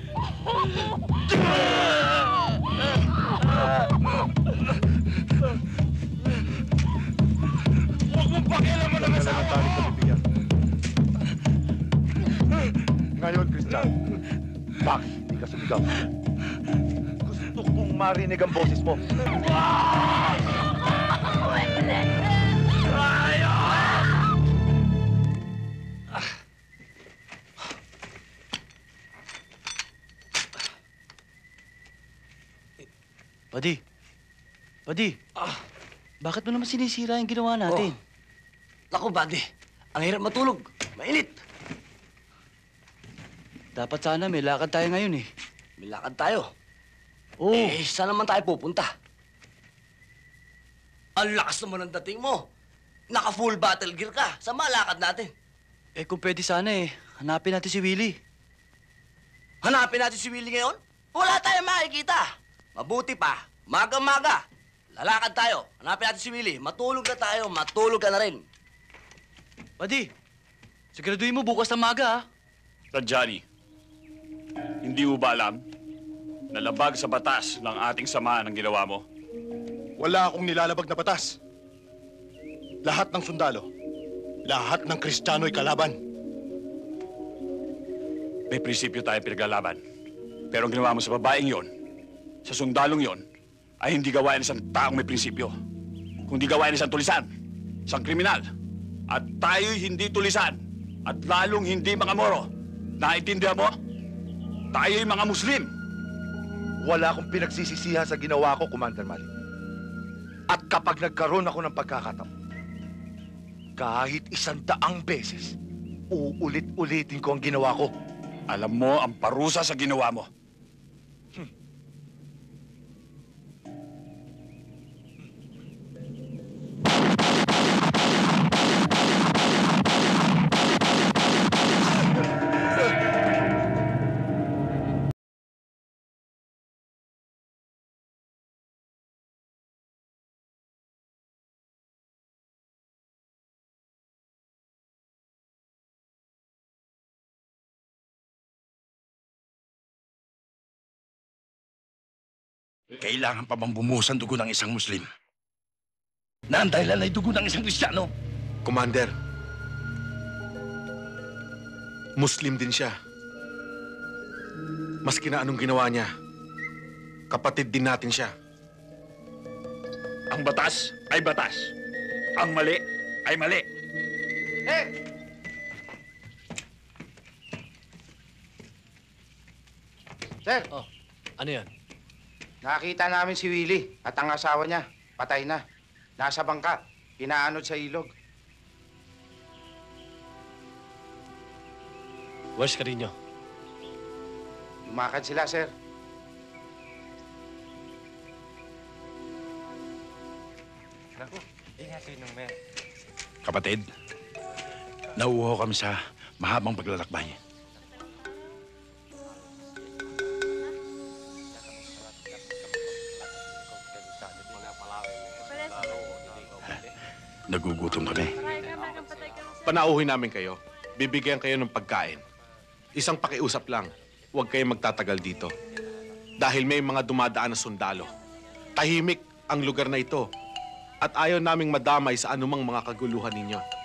Huwag mong pakialaman ang asawa mo! Ngayon, Cristian, bakit hindi ka sumigaw? Gusto kong marinig ang boses mo. Padi, bakit mo naman sinisira yung ginawa natin? Naku, buddy. Ang hirap matulog. Mainit. Dapat sana may lakad tayo ngayon eh. May lakad tayo. Oo. Eh, saan naman tayo pupunta? Ang lakas naman ng dating mo. Naka-full battle gear ka. Sa malakad natin. Eh kung pwede sana eh, hanapin natin si Willie. Hanapin natin si Willie ngayon? Wala tayong makikita. Mabuti pa, maga-maga. Lalakad tayo. Hanapin natin si Willie. Matulog na tayo. Matulog ka na rin. Padi, siguraduhin mo bukas na maga, ha? Johnny, hindi mo ba alam na labag sa batas ng ating samahan ang ginawa mo? Wala akong nilalabag na batas. Lahat ng sundalo, lahat ng Kristiyano'y kalaban. May prinsipyo tayo pinaglalaban. Pero ang ginawa mo sa babaeng yon, sa sundalong yon, ay hindi gawain ng isang taong may prinsipyo. Kundi gawain ng isang tulisan, isang kriminal. At tayo'y hindi tulisan. At lalong hindi mga Moro. Naintindihan mo? Tayo'y mga Muslim. Wala akong pinagsisisihan sa ginawa ko, Commander Malik. At kapag nagkaroon ako ng pagkakataon, kahit 100 beses, uulit-ulitin ko ang ginawa ko. Alam mo ang parusa sa ginawa mo. Kailangan pa bang bumuhos ang dugo ng isang Muslim? Na ang dahilan ay dugo ng isang Kristiyano? Commander, Muslim din siya. Maski na anong ginawa niya, kapatid din natin siya. Ang batas ay batas. Ang mali ay mali. Sir, Ano yan? nakita namin si Willie at ang asawa niya. Patay na. Nasa bangka. Inaanod sa ilog. Where's Carino? Lumakad sila, sir. Kapatid, nauuho kami sa mahabang paglalakbay. Nagugutom kami. Panauhin namin kayo. Bibigyan kayo ng pagkain. Isang pakiusap lang. Huwag kayong magtatagal dito. Dahil may mga dumadaan na sundalo. Tahimik ang lugar na ito. At ayaw naming madamay sa anumang mga kaguluhan ninyo.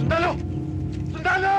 Sundalo! Sundalo!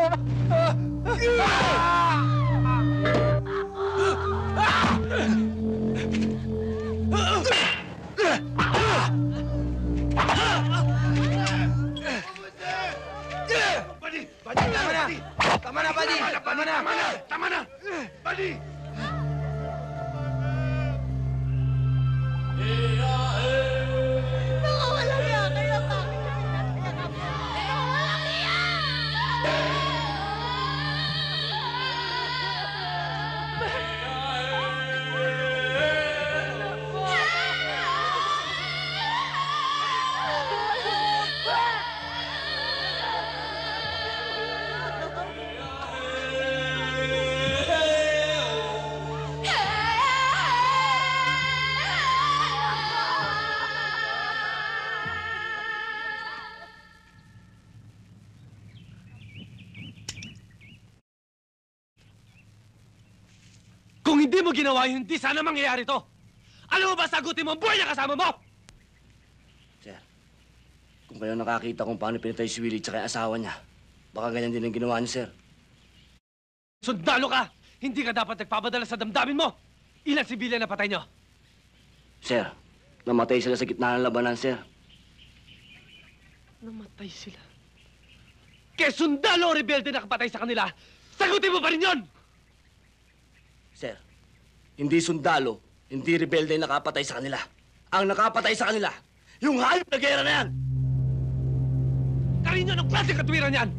Tama na! Tama na, buddy! Tama na! Tama na! Buddy! Walang iya kayo, bakit? Kung hindi mo ginawa yun, hindi sana mangyayari to. Alam mo ba, sagutin mo ang buhay na kasama mo! Sir, kung kayo nakakita kung paano pinatay si Willie tsaka yung asawa niya, baka ganyan din ang ginawa niyo, sir. Sundalo ka! Hindi ka dapat nagpapadala sa damdamin mo! Ilan sibilyan na patay nyo? Sir, namatay sila sa gitna ng labanan, sir. Namatay sila. Kaya sundalo o rebelde na kapatay sa kanila, sagutin mo pa rin yun! Sir, hindi sundalo, hindi rebelde ang nakapatay sa kanila. Ang nakapatay sa kanila, yung hayop na gera na yan! Karin nyo, anong klase katwiran yan?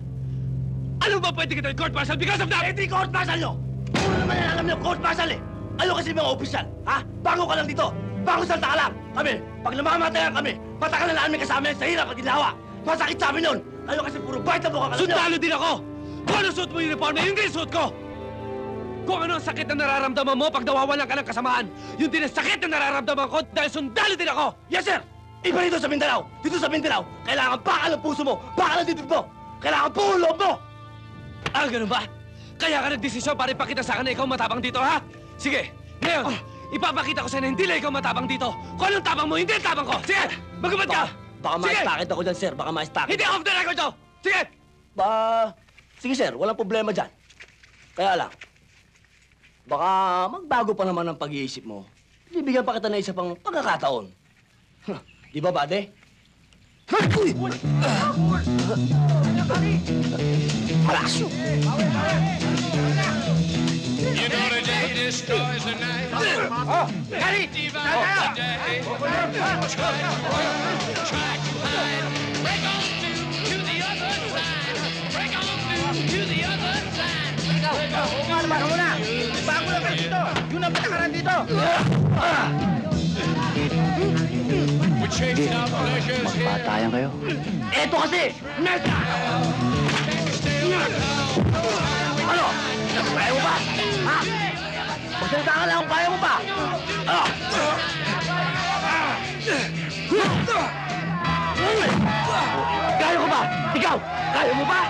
Alam ba pwede kita court martial because of that? Hindi court martial nyo! Puro naman yan alam nyo, court martial eh! Ano kasi mga opisyal, ha? Bago ka lang dito, bago salta ka lang! Kami, pag namamatayan kami, patakan na namin kasama yan sa hirap at ginawa! Masakit sa amin yun! Ano kasi puro bite na buka ka lang nyo! Sundalo din ako! Kung ano suot mo yung uniform na, yun din suot ko! Kung ano ang sakit na nararamdaman mo pag nawawalan ka ng kasamaan, yun din ang sakit na nararamdaman ko dahil sundalo din ako! Yes, sir! Iba dito sa Mindanao! Dito sa Mindanao, kailangan bakal ang puso mo, bakal ang dibdib mo! Kailangan buo loob mo! Ah, ganun ba? Kaya ka nagdesisyon para ipakita sa akin na ikaw matapang dito, ha? Sige, ngayon, ipapakita ko sa'yo na hindi lang ikaw matapang dito. Kung anong tapang mo, hindi ang tapang ko! Sige, magubad ka! Baka ma-stakit ako dyan, sir. Baka ma-stakit. Hindi off the record to! Sige! Sige, sir. Walang problema dyan. Kaya lang, baka magbago pa naman ang pag-iisip mo. Bibigyan pa kita na isa pang pagkakataon. Di ba, bade? Uy! Malakas yun! You know the day destroys the night. Gary! Divide the day. Try to hide. Break on through to the other side. Break on through to the other side. Baka muna! Bago lang kayo dito! Yun ang patakaran dito! Magpatayan kayo. Eto kasi! Neta! Ano? Kaya mo ba? Ha? Magsalita ka lang kung kaya mo pa! Ano? Kaya ko ba? Ikaw! Kaya mo ba?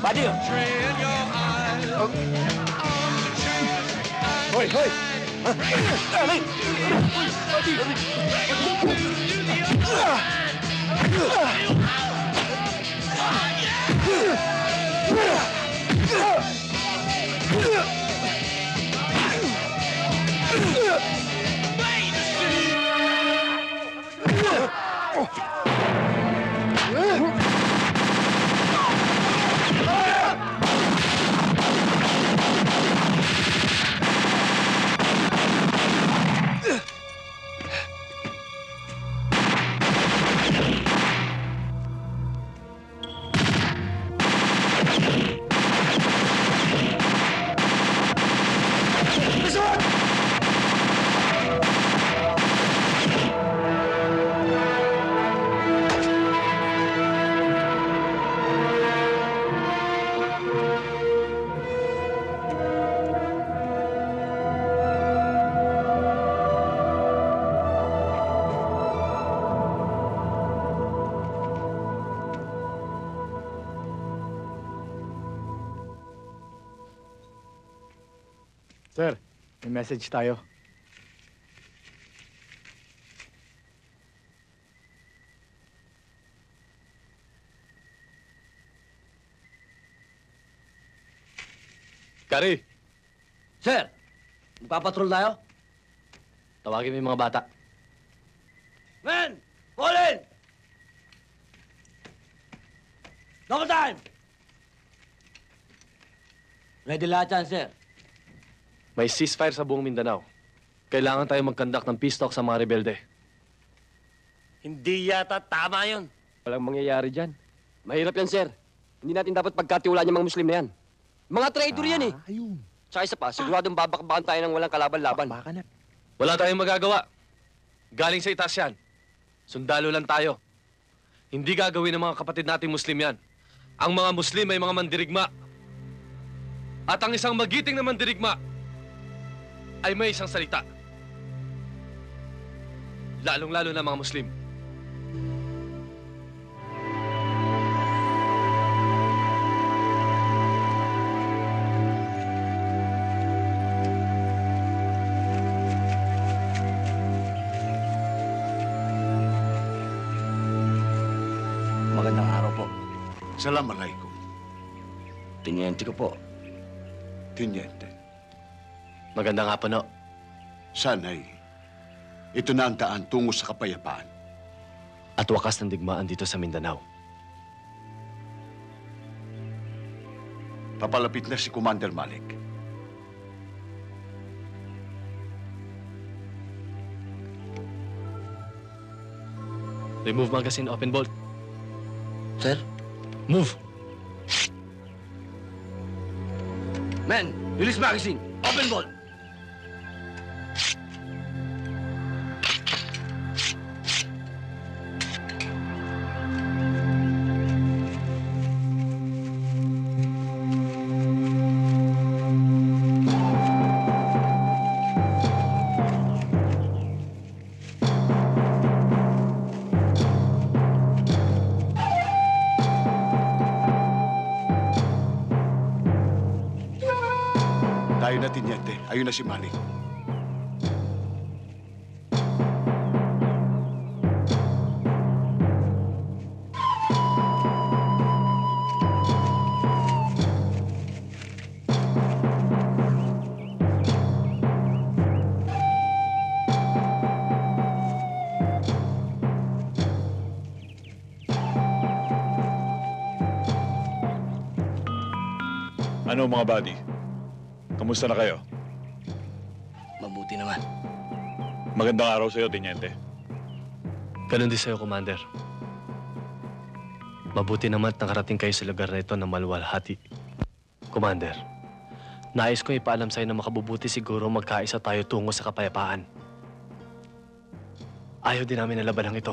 Badi! Hoy, hoy! Alay! Sir, may message tayo. Kari, Sir, magpapatrol tayo? tawagin mo yung mga bata. Men! Fall in! Double time! Ready lahat yan, sir. May ceasefire sa buong Mindanao. Kailangan tayo mag-conduct ng peace talk sa mga rebelde. Hindi yata tama yun. Walang mangyayari dyan. Mahirap yan, sir. Hindi natin dapat pagkatiwalaan yung mga Muslim na yan. Mga traitor yan eh. Ayun. Tsaka isa pa, siguradong babakbakan tayo ng walang kalaban-laban. Wala tayong magagawa. Galing sa itaas yan. Sundalo lang tayo. Hindi gagawin ng mga kapatid nating Muslim yan. Ang mga Muslim ay mga mandirigma. At ang isang magiting na mandirigma ay may isang salita. Lalong-lalo na mga Muslim. Magandang araw po. Assalamualaikum. Tiniente ko po. Tiniente. Maganda nga po, no? Sana'y ito na ang daan tungo sa kapayapaan. At wakas ng digmaan dito sa Mindanao. Papalapit na si Commander Malik. Remove magazine, open bolt. Sir? Move! Men, release magazine. Open ball. Tayo na, Tiniente. Ayun na si Malik. Ano mga buddy? Kamusta na kayo? Mabuti naman. Magandang araw sa'yo, Tiniente. Ganun din sa'yo, Commander. Mabuti naman at nakarating kayo sa lugar na ito na maluwalhati. Commander, nais ko ipaalam sa'yo na makabubuti siguro magkaisa tayo tungo sa kapayapaan. Ayaw din namin na labanan ito.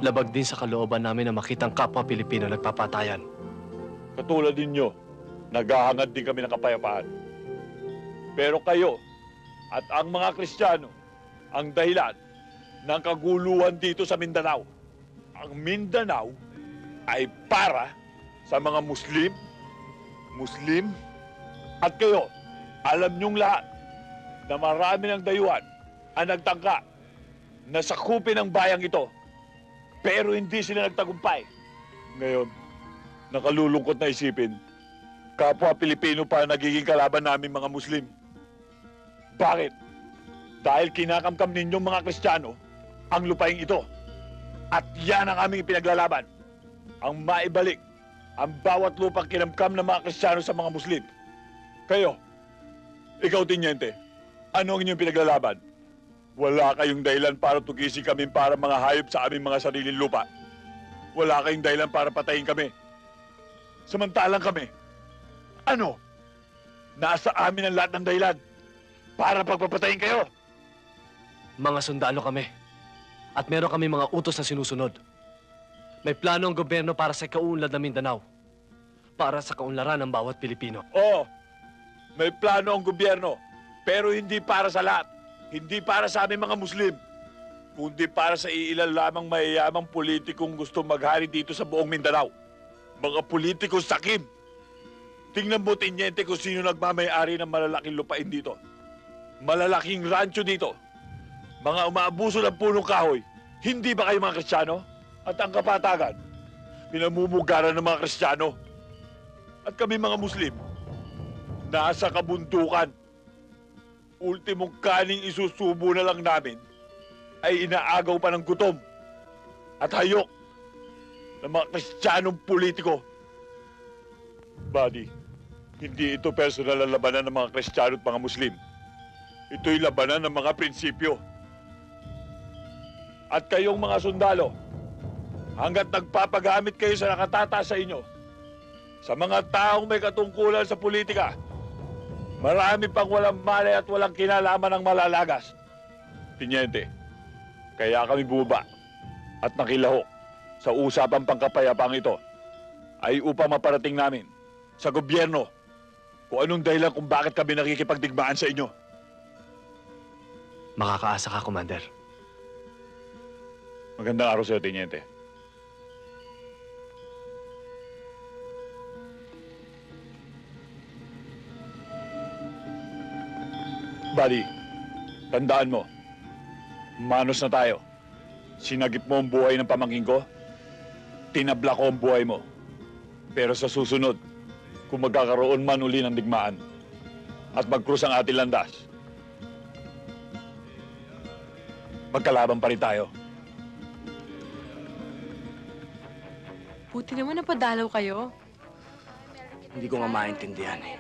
Labag din sa kalooban namin na makitang kapwa Pilipino nagpapatayan. Katulad ninyo, naghahangad din kami ng kapayapaan. Pero kayo at ang mga Kristiyano ang dahilan ng kaguluhan dito sa Mindanao. Ang Mindanao ay para sa mga Muslim, at kayo, alam niyong lahat na marami ng dayuhan ang nagtangka na sakupin ang bayang ito. Pero hindi sila nagtagumpay. Ngayon, nakalulungkot na isipin, kapwa Pilipino pa nagiging kalaban namin mga Muslim. Bakit? Dahil kinakamkam ninyong mga Kristiyano ang lupaing ito. At yan ang aming pinaglalaban. Ang maibalik ang bawat lupang kinamkam ng mga Kristiyano sa mga Muslim. Kayo, ikaw, Tiniente, ano ang inyong pinaglalaban? Wala kayong dahilan para tugisin kami para mga hayop sa aming mga sariling lupa. Wala kayong dahilan para patayin kami. Samantalang kami, nasa amin ang lahat ng dahilan para pagpapatayin kayo. Mga sundalo kami. At meron kami mga utos na sinusunod. May plano ang gobyerno para sa kaunlad ng Mindanao. Para sa kaunlaran ng bawat Pilipino. Oo, may plano ang gobyerno. Pero hindi para sa lahat. Hindi para sa aming mga Muslim. Kundi para sa iilan lamang mayayamang politikong gusto maghari dito sa buong Mindanao. Mga politikong sakim. Tingnan mo, Teniente, kung sino nagmamayari ng malalaking lupain dito. Malalaking rancho dito. Mga umaabuso ng punong kahoy. Hindi ba kayo mga Kristiyano? At ang kapatagan, pinamumugaran ng mga Kristiyano. At kami mga Muslim, nasa kabundukan. Ultimong kaning isusubo na lang namin ay inaagaw pa ng gutom at hayok ng mga Kristiyanong politiko. Buddy, hindi ito personal na labanan ng mga Kristiyano at mga Muslim. Ito'y labanan ng mga prinsipyo. At kayong mga sundalo, hanggat nagpapagamit kayo sa nakatata sa inyo, sa mga taong may katungkulan sa politika, marami pang walang malay at walang kinalaman ng malalagas. Teniente, kaya kami bumaba at nakilahok sa usapang pangkapayapang ito ay upang maparating namin sa gobyerno kung anong dahilan kung bakit kami nakikipagdigmaan sa inyo. Makakaasa ka, Commander. Magandang araw sa'yo, Teniente. Buddy, tandaan mo, manos na tayo. Sinagip mo ang buhay ng pamangkin ko, tinabla ko ang buhay mo. Pero sa susunod, kung magkakaroon man uli ng digmaan at magkrus ang ating landas, magkalaban pa rin tayo. Buti naman napadalaw kayo. Hindi ko nga maintindihan eh.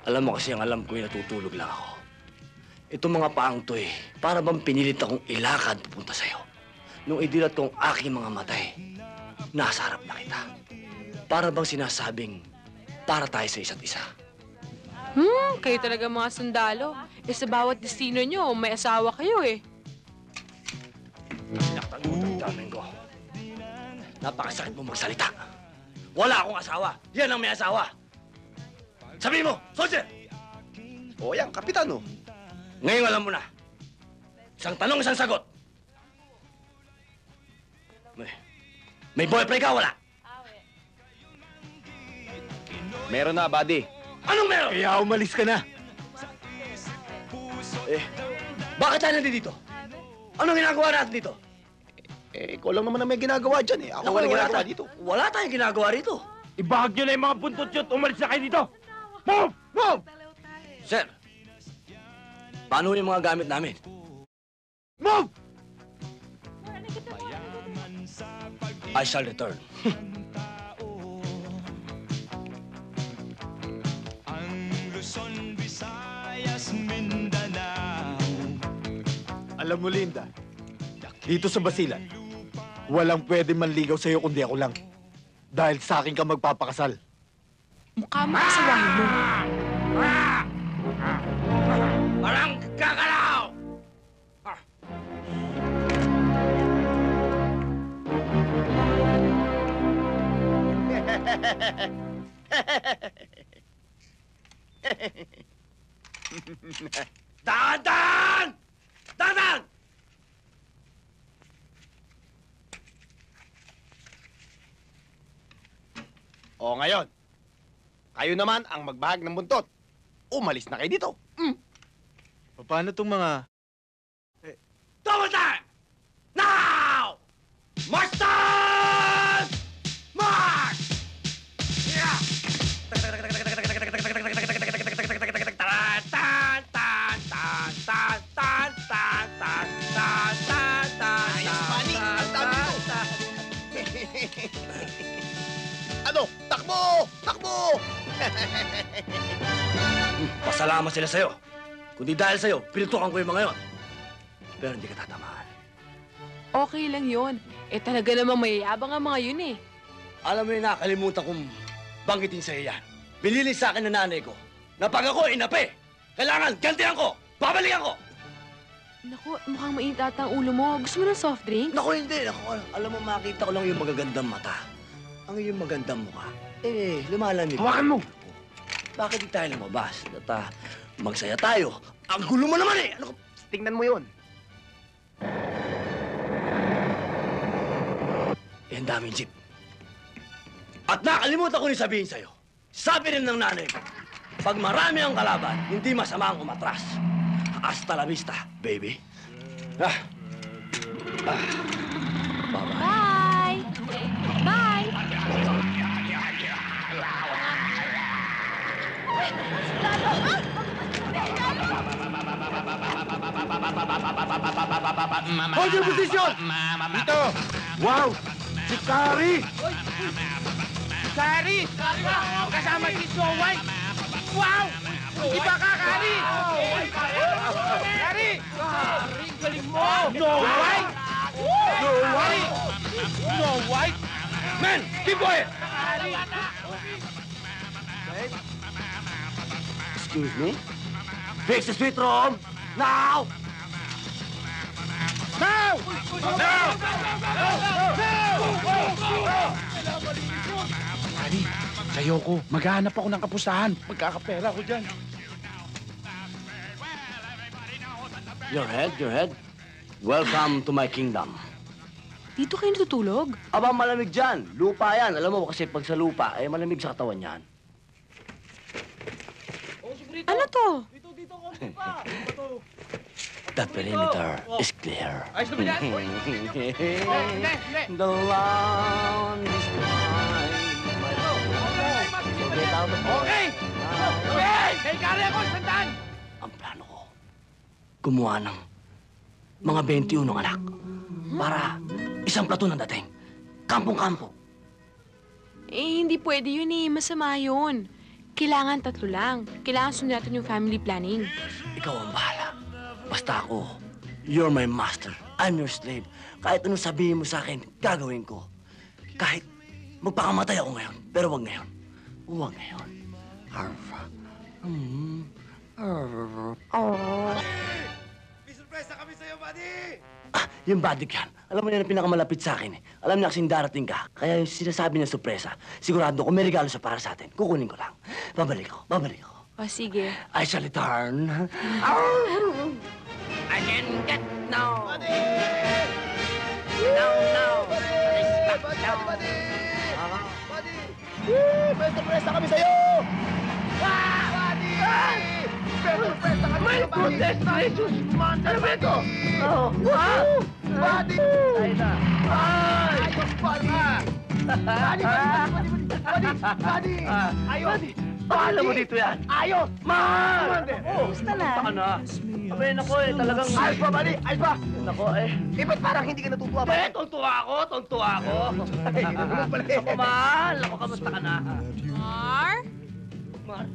Alam mo kasi ang alam ko natutulog lang ako. Itong mga paang to para bang pinilit akong ilakad pupunta sa'yo. Nung idilat kong aking mga matay, nasa harap na kita. Para bang sinasabing, para tayo sa isa't isa. Kayo talaga mga sundalo. Sa bawat destino nyo, may asawa kayo eh. Sinaktan mo ang daming ko. Napakasakit mo magsalita. Wala akong asawa. Yan ang may asawa. Sabihin mo, soldier! O yan, kapitan o. Ngayon alam mo na. Isang tanong, isang sagot. May boyfriend ka, wala? Meron na, buddy. Anong meron? Kaya umalis ka na. Bakit tayo nandito? Anong ginagawa natin dito? Ikaw lang naman ang may ginagawa dyan eh. Ako walang ginagawa dito. Wala tayong ginagawa rito. Ibahag nyo na yung mga buntot yun at umalis na kayo dito! Move! Move! Sir, paano yung mga gamit namin? Move! I shall return. Alam mo, Linda, dito sa Basilan, walang pwede manligaw sa'yo kundi ako lang. Dahil sa akin ka magpapakasal. Mukha mo kasawahin mo. Parang kakalaw! Dadan! Dadan! O ngayon, kayo naman ang magbahag ng buntot. Umalis na kayo dito. Paano tong mga... Double time! Now! March time! March! Yeah! Ano? Takbo! Takbo! Pasalamat sila sa'yo. Kundi dahil sa'yo, pinutukan ko yung mga yon. Pero hindi ka tatamaan. Okay lang yun. Talaga namang mayayabang ang mga yun eh. Alam mo yung nakalimutan kong banggitin sa'yo yan. Binili sa akin ng nanay ko na pag ako inapi, kailangan gantihan ko, babalikan ko. Naku, mukhang mainit ata ang ulo mo. Gusto mo ng soft drink? Naku, hindi. Naku, alam mo, makita ko lang yung magagandang mata. Ang iyong magandang mukha. Lumalamig. Hawakan mo! Bakit di tayo lumabas? At magsaya tayo. Ang gulo mo naman eh! Ano ka? Tingnan mo yun. Ang daming jeep. At nakalimutan ko rin sabihin sa'yo, Sabi rin ng nanay ko, pag marami ang kalaban, hindi masama ang umatras. Hasta la vista, baby. Ah. Ah. Bye-bye. Bye! Bye! Hold your position! Dito! Wow! Si Kari! Kari! Kasama si Snow White! Wow! Hindi ba ka, Kari? Kari! Galing mo! Snow White! Snow White! Snow White! Men! Keep quiet! Excuse me? Fix the sweet room! Now! Now! Kari, sayo ko. Maghahanap ako ng kapustahan. Magkakapera ko dyan. Your head. Welcome to my kingdom. Dito kayo natutulog? Aba, malamig dyan. Lupa yan. Alam mo kasi pag sa lupa, eh malamig sa katawan yan. Ano to? The perimeter is clear. Ayos na ba yan? The land is mine. So get out of the Okay! Okay! May kari ako, sandaan! Ang plano ko, gumawa ng mga 21 anak para isang platon ang dating. Kampong-kampo. Eh, hindi pwede yun eh. Masama yun. Kailangan 3 lang. Kailangan sunod natin yung family planning. Ikaw ang bahala. Basta ako, you're my master. I'm your slave. Kahit anong sabihin mo sa akin, gagawin ko. Kahit magpakamatay ako ngayon. Pero wag ngayon. Wag ngayon. May surpresa kami sa'yo, buddy! Yung badik yan. Alam mo yan ang pinakamalapit sa akin eh. Alam niya kasing darating ka. Kaya yung sinasabi niya sorpresa, sigurado ko may regalo siya para sa atin. Kukunin ko lang. Babalik ako. O, sige. I shall return. I can get now! Buddy! Buddy! May surpresa kami sa'yo! Buddy! May surpresa kami sa'yo, buddy! May goodness na Jesus! Ano ba ito? Buddy! Ayos, buddy! Buddy! Ayos! Paala mo dito yan? Ayos! Man! Gusto na? Gusto ka na? Abay, nako eh, talagang... Ayos ba, buddy? Ayos ba? Nako eh. Ba't parang hindi ka natutuwa ba? Tontuwa ako! Ay, nako, mahal! Nako, kamusta ka na? Mar? Mar?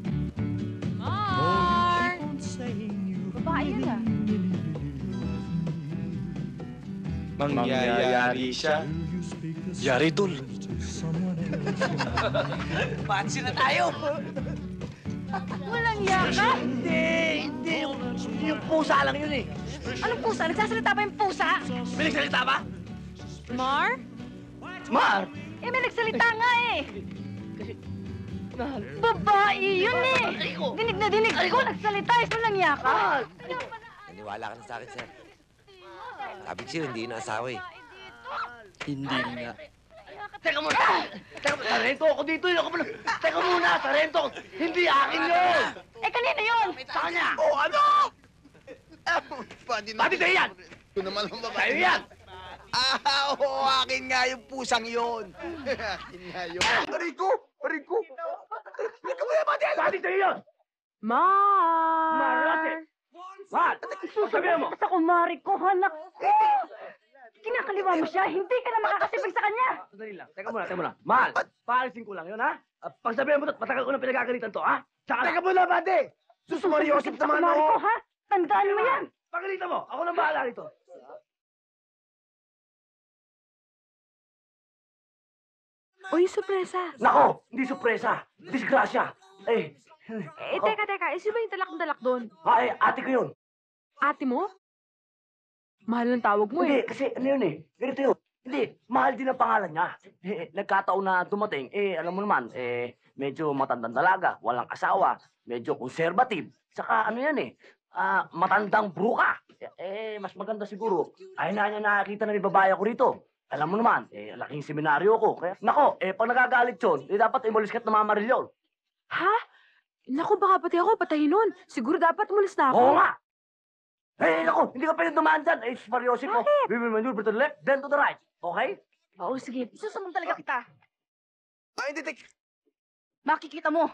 Mar? Babae yan ah. Mangyayari siya. Yari, tol. Pansin na tayo! Walang yaka! Hindi. Yung pusa lang yun eh. Anong pusa? Nagsasalita ba yung pusa? May nagsalita ba? Mar? Mar! Eh, may nagsalita nga eh! Babae yun eh! Dinig na dinig ko, nagsalita eh, walang yaka! Naniwala ka na sa akin, sir. Sabi ko sa'yo, hindi na asawa eh. Hindi nga. Teka muna! Sarento ako dito eh! Teka muna! Sarento! Hindi akin yun! Eh, kanina yun! Sa kanya! Oh, ano? Pati sa'yo yan! Ito naman ang babae. Sa'yo yan! Oo, akin nga yung pusang yun. Akin nga yun. Rico! Rico! Rico mo yan, Badel! Pati sa'yo yan! Mar! Marate! What? Sabihin mo! Sa kumari ko, hanak ko! Kinakaliwa mo siya, hindi ka na makakasipag sa kanya! Sandali lang. Teka muna. Mahal, paalisin ko lang yun, ha? Pag sabihin mo, matagal ko na pinagagalitan to, ha? Teka muna, Bade! Susumariosip naman Sa kumari ko, ako. ha? Tandaan mo yan! Pagalitan mo! Ako nang bahala rito. O, yung sorpresa. Nako! Hindi sorpresa! Disgrasya! Teka. Sino ba yung talak-dalak doon? Ay, ate ko yun. Ate mo? Mahal ng tawag mo Hindi, eh. kasi ano yun eh. Ganito yun. Hindi, mahal din ang pangalan niya. Nagkataon na dumating, alam mo naman, medyo matandang dalaga, walang asawa, medyo conservative. Saka ano yan matandang bruka. Mas maganda siguro. Ay na niya nakakita na may babae ako rito. Alam mo naman, laking seminaryo ko. Kaya, nako, pag nagagalit yun, dapat imulis ka't namamarilyon. Ha? Naku, baka pati ako patayin nun. Siguro dapat umalis na ako. Oo nga! Naku, hindi ka pwede dumaan dyan. Seryosin mo. Bakit? We will maneuver to the left, then to the right. Okay? Oo, sige. Susunod talaga kita. Ay, hindi, Makikita mo.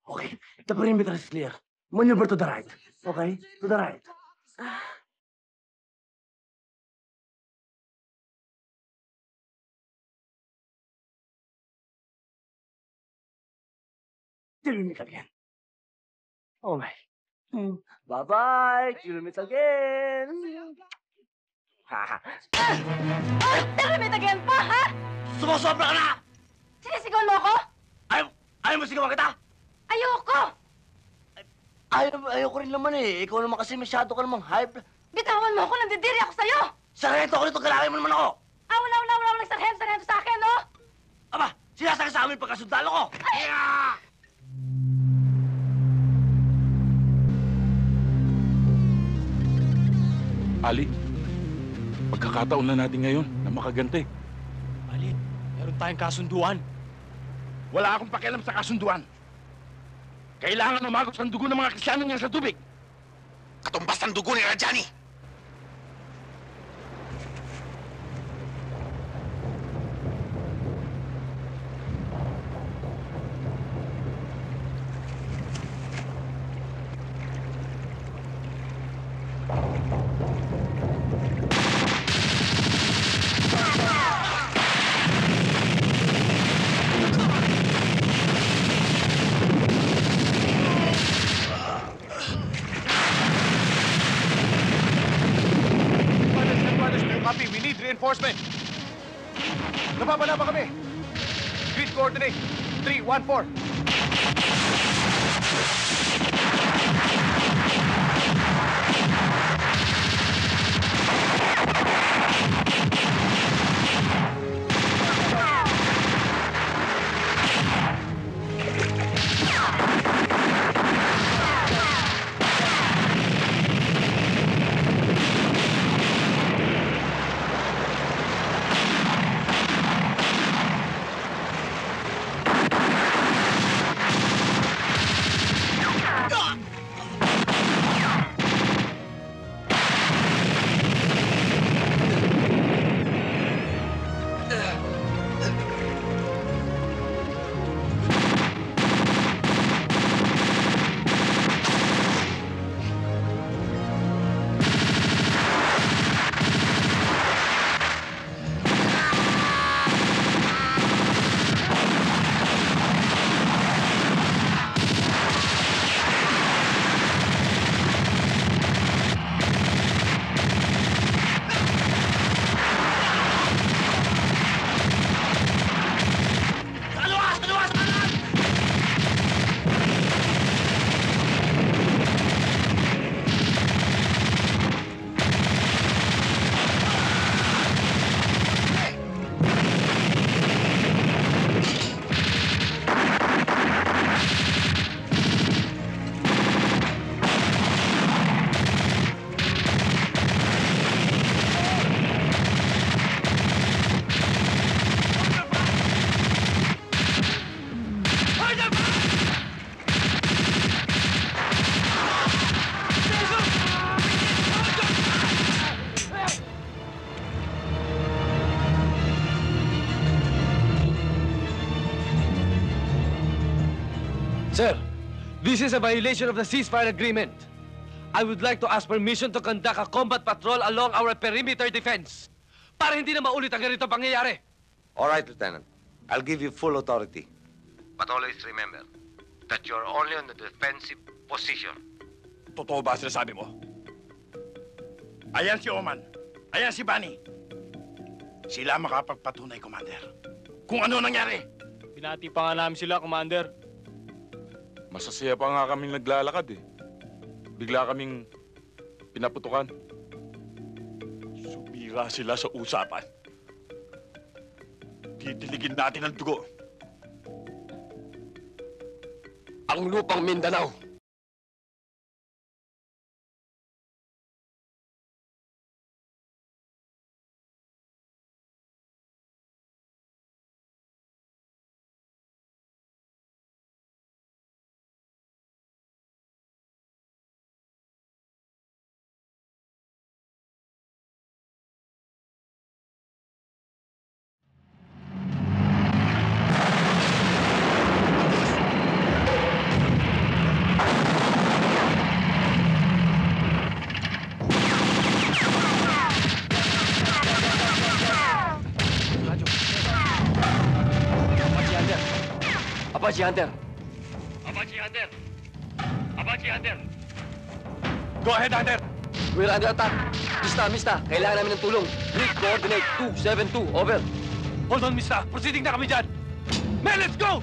Okay, the perimeter is clear. Maneuver to the right. Okay? To the right. Till we meet again. Okay. Bye-bye. Till we meet again. Never meet again pa, ha? Sumusobra ka na! Sinisigawan mo ako? Ayaw mo sigawan kita? Ayoko! Ayoko rin naman eh. Ikaw naman kasi masyado ka namang hype. Bitawan mo ako, nandidiri ako sa'yo! Sargento ako nito, galawin mo naman ako! Wala nagsarhento sa akin, no? Aba, sinasaka sa amin pagkasundalo ko! Ali, pagkakataon na natin ngayon na makagante. Ali, meron tayong kasunduan. Wala akong pakialam sa kasunduan. Kailangan umagos ang dugo ng mga Kristiyano niyan sa tubig. Katumbas ang dugo ni Rajani. Copy, we need reinforcement. Nababala ba kami? Grid coordinate, 314. Sir, this is a violation of the ceasefire agreement. I would like to ask permission to conduct a combat patrol along our perimeter defense para hindi na maulit ang ganito pangyayari. All right, Lieutenant. I'll give you full authority. But always remember that you're only on the defensive position. Totoo ba sinasabi mo? Ayan si Oman. Ayan si Bunny. Sila makapagpatunay, Commander. Kung ano nangyari. Binati pa nga namin sila, Commander. Masasaya pa nga kaming naglalakad eh. Bigla kaming pinaputukan. Sumira sila sa usapan. Titiligin natin ang dugo. Ang lupang Mindanao Apache Hunter. Apache Hunter! Apache Hunter! Go ahead, Hunter! We're under attack. Mista, kailangan namin ng tulong. Read coordinate 272, over. Hold on, Mista. Proceeding na kami dyan. Men, let's go!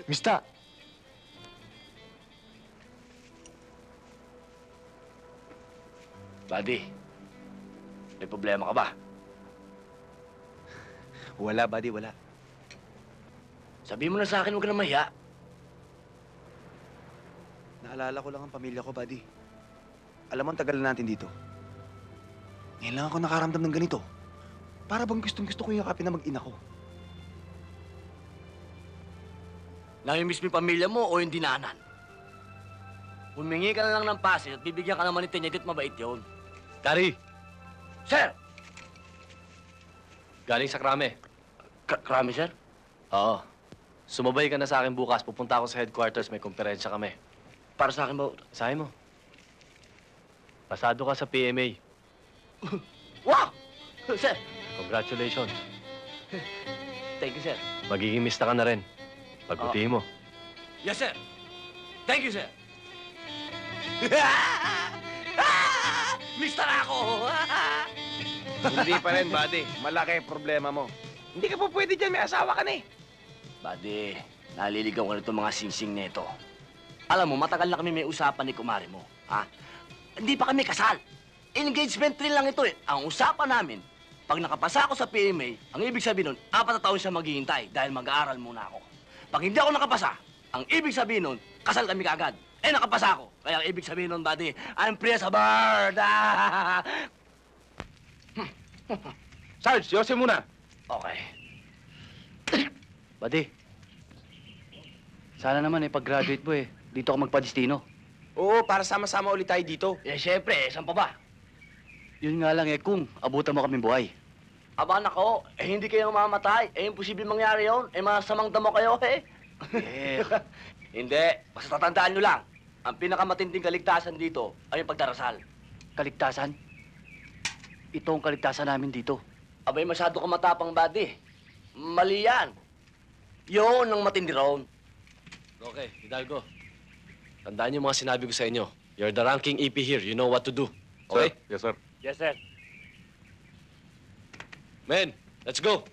Mista! Buddy, may problema ka ba? Wala, buddy, wala. Sabihin mo na sa akin, huwag ka na mahiya. Naalala ko lang ang pamilya ko, buddy. Alam mo, ang tagal na natin dito. Ngayon lang ako nakaramdam ng ganito. Para bang gustong-gusto ko yakapin na mag-ina ko. Namimiss mo yung pamilya mo o yung dinanan? Humingi ka na lang ng pasin at bibigyan ka naman ni Tenyedit, mabait yun. Kari! Sir! Galing sa Krame. Krame, sir? Oo. Sumabay ka na sa akin bukas. Pupunta ako sa headquarters. May komperensya kami. Para sa akin ba? Sabi mo. Pasado ka sa PMA. Wow! Sir! Congratulations. Thank you, sir. Magiging mista ka na rin. Pagbutihin mo. Yes, sir. Thank you, sir. Mister ako! Hindi pa rin, buddy. Malaki ang problema mo. Hindi ka po pwede dyan. May asawa ka na eh. Buddy, naliligaw ko na itong mga singsing nito. Alam mo, matagal na kami may usapan ni kumare mo. Ha? Hindi pa kami kasal. Engagement rin lang ito eh. Ang usapan namin, pag nakapasa ako sa PMA, ang ibig sabihin nun, 4 na taon siya maghihintay dahil mag-aaral muna ako. Pag hindi ako nakapasa, ang ibig sabihin nun, kasal kami kaagad. Eh, nakapasa ako. Kaya ang ibig sabihin nun, buddy, I'm free as a bird. Sarge, Yose muna. Okay. Buddy, sana naman pag-graduate mo dito ako magpadestino. Oo, para sama-sama ulit tayo dito. Eh, syempre, saan pa ba? Yun nga lang kung abutan mo kaming buhay. Aba, nako, hindi kayo mamamatay. Imposible mangyari yun. Masamang damo kayo, Hindi, basta tatandaan nyo lang. Ang pinakamatinding kaligtasan dito ay yung pagdarasal. Kaligtasan? Ito ang kaligtasan namin dito. Abay, masyado ka matapang, buddy. Mali yan. Yun ang matindi roon. Okay, Hidalgo. Tandaan niyo mga sinabi ko sa inyo. You're the ranking EP here. You know what to do. Okay? Yes, sir. Yes, sir. Men, let's go.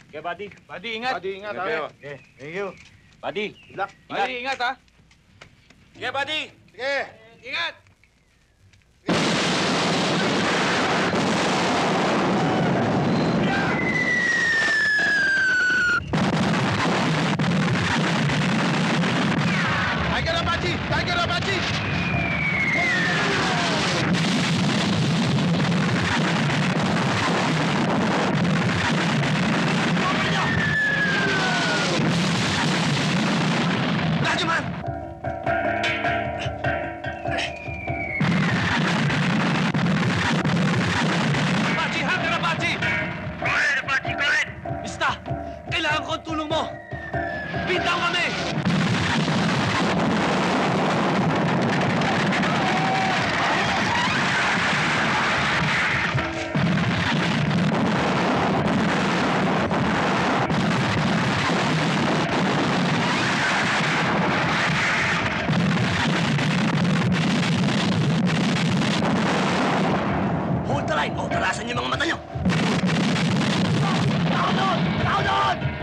Okay, buddy. Buddy, ingat. Buddy, ingat, ha? Okay, thank you. Buddy. Good luck. Buddy, ingat, ha? Sige, buddy. Sige. Ingat. Tiger Apache! Tiger Apache!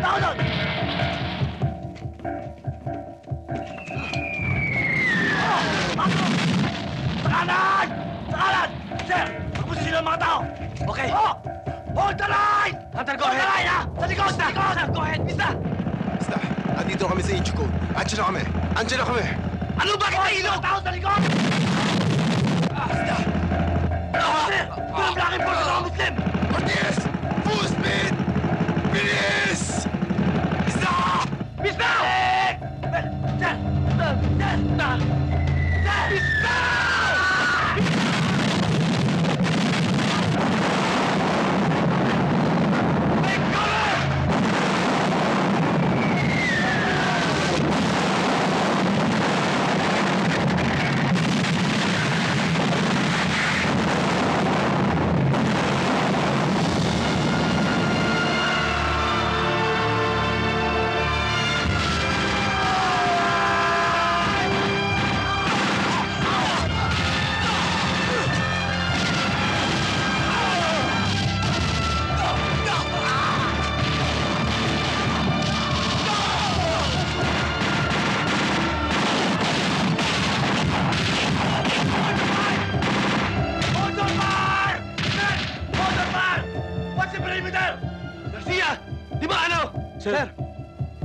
Tao doon! Sa kanan! Sa kanan! Sir, tapusin sila ang mga tao! Okay. Hold the line! Hunter, go Hold the ahead. line, ha? Sa likod! Sa likod! Go ahead, Mista! Basta, andito kami sa HQ code. Andiyan na kami. Andiyan na kami. Ano ba kita ilog? Tao sa likod! Mista! Sir! Tulong lang ang force ng mga Muslim! Ortiz! Full speed! Bilis! Mista! Mista! Sir! Sir! Sir! Sir! Mista! Sir!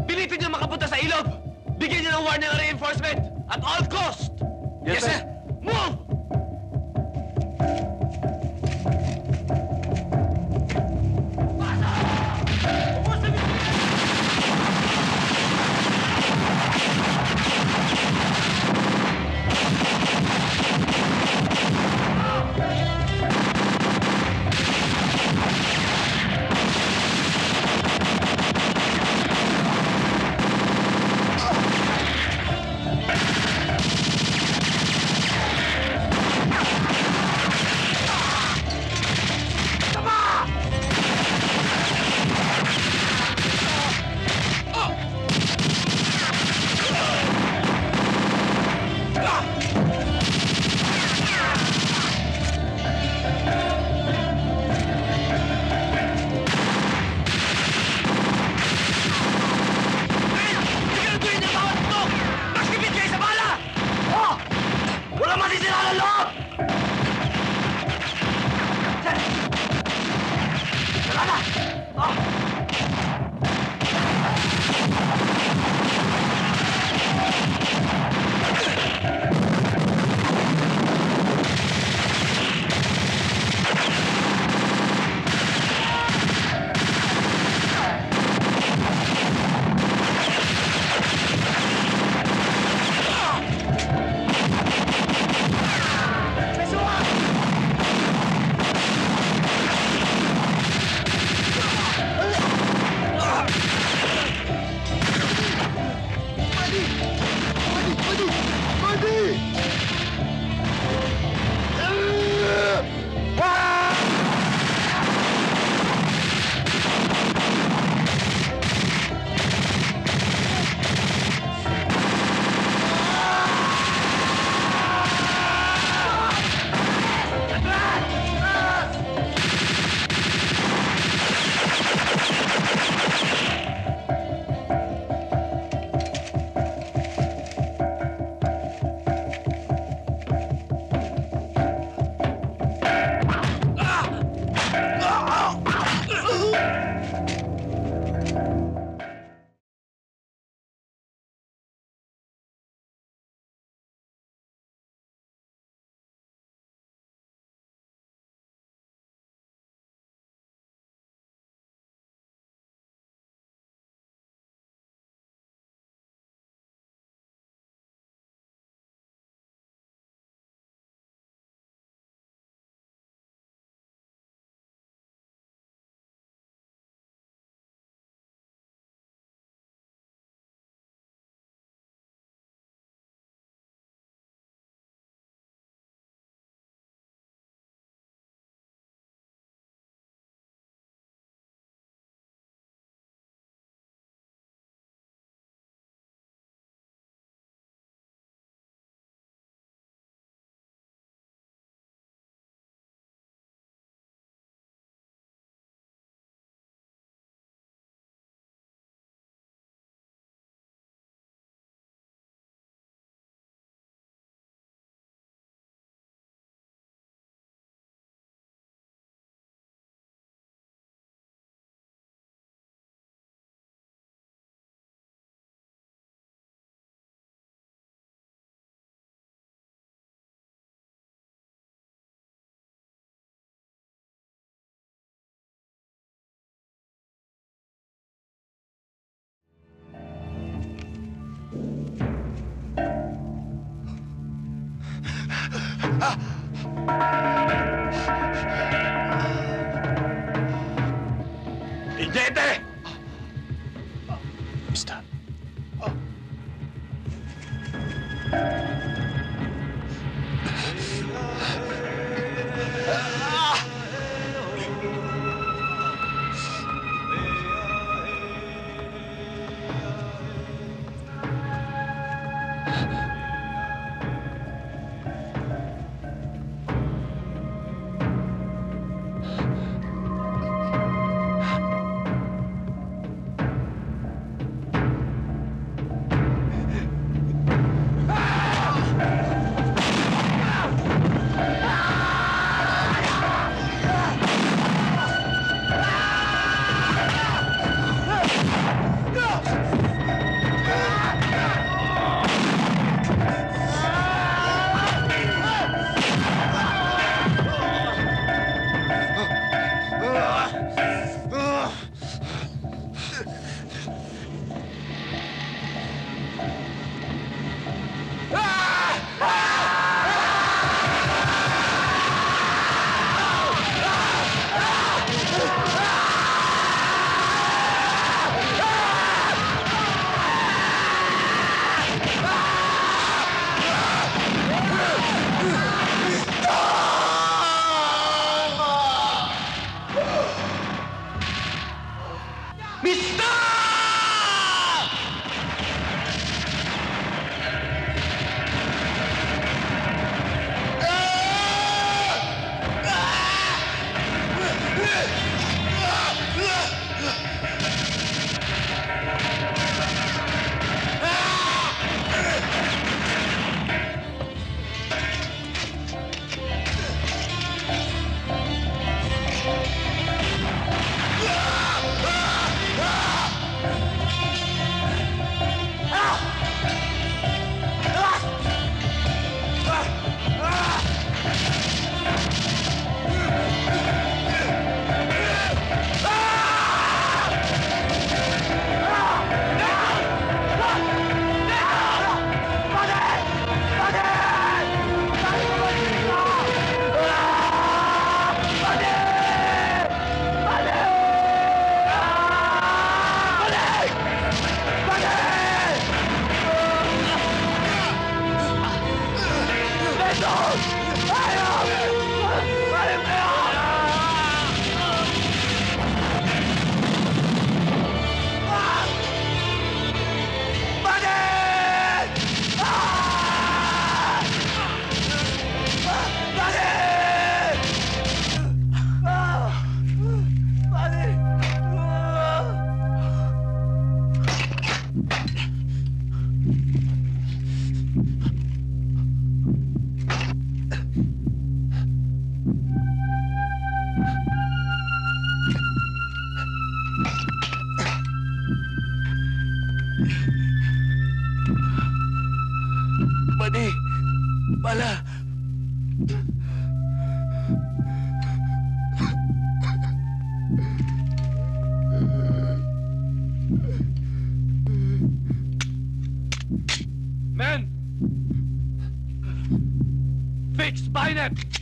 Pilitin niyo makapunta sa ilog! Bigyan niyo ng warning ang reinforcement! At all cost! Yes, sir. Move! Ijete! Mister. Buddy! Pala! Men! Fix bayonet!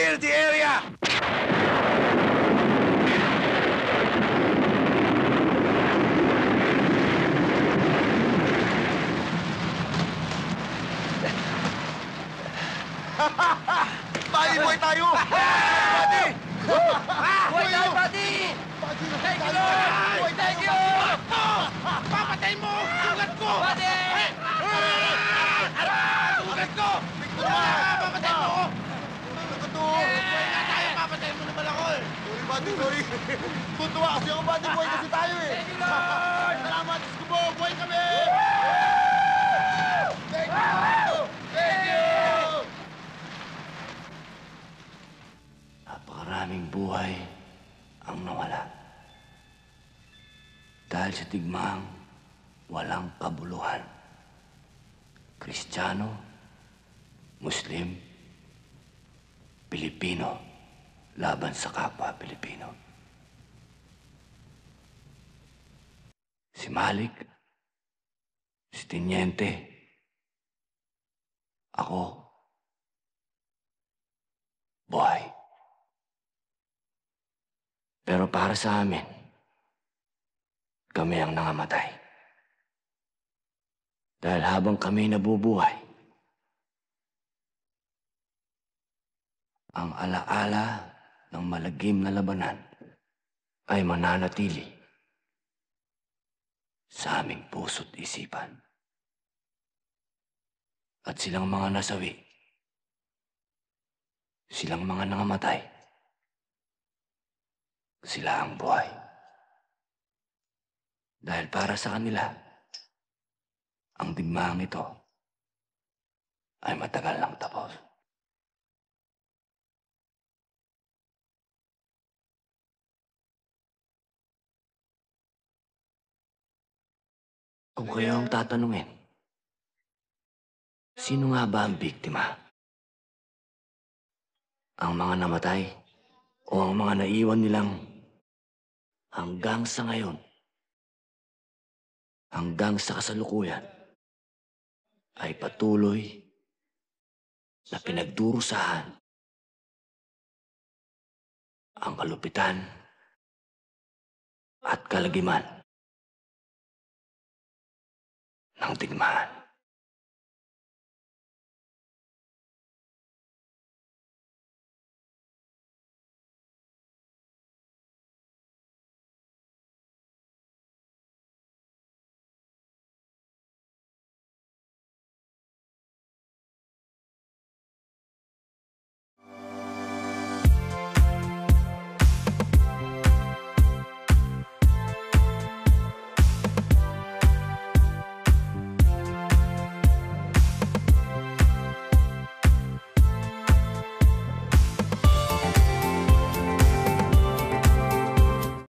Clear the area! Buddy, buhay tayo! Buddy! Buhay tayo, buddy! Thank you, Lord! Thank you! Papatay mo! Sugat ko! Buddy! Sugat ko! Papatay mo ako! Buhay nga tayo! Papatay mo naman ako eh! Sorry, buddy, sorry. Tutuwa kasi ako, buddy. Buhay kasi tayo eh. Thank you, Lord! Salamat, Diyos ko po. Buhay kami! Thank you! Thank you! Napakaraming buhay ang nawala. Dahil sa digmaang walang kabuluhan. Kristiyano, Muslim, Pilipino, laban sa kapwa Pilipino. Si Malik, si Teniente, ako, buhay. Pero para sa amin, kami ang nangamatay. Dahil habang kami nabubuhay, ang alaala ng malagim na labanan ay mananatili sa aming puso't isipan. At silang mga nasawi, silang mga nangamatay, sila ang buhay. Dahil para sa kanila, ang digmaang ito ay matagal nang tapos. Kung kayo ang tatanungin, sino nga ba ang biktima? Ang mga namatay o ang mga naiwan nilang hanggang sa ngayon, hanggang sa kasalukuyan, ay patuloy na pinagdurusahan ang kalupitan at kalagiman ng digmaan.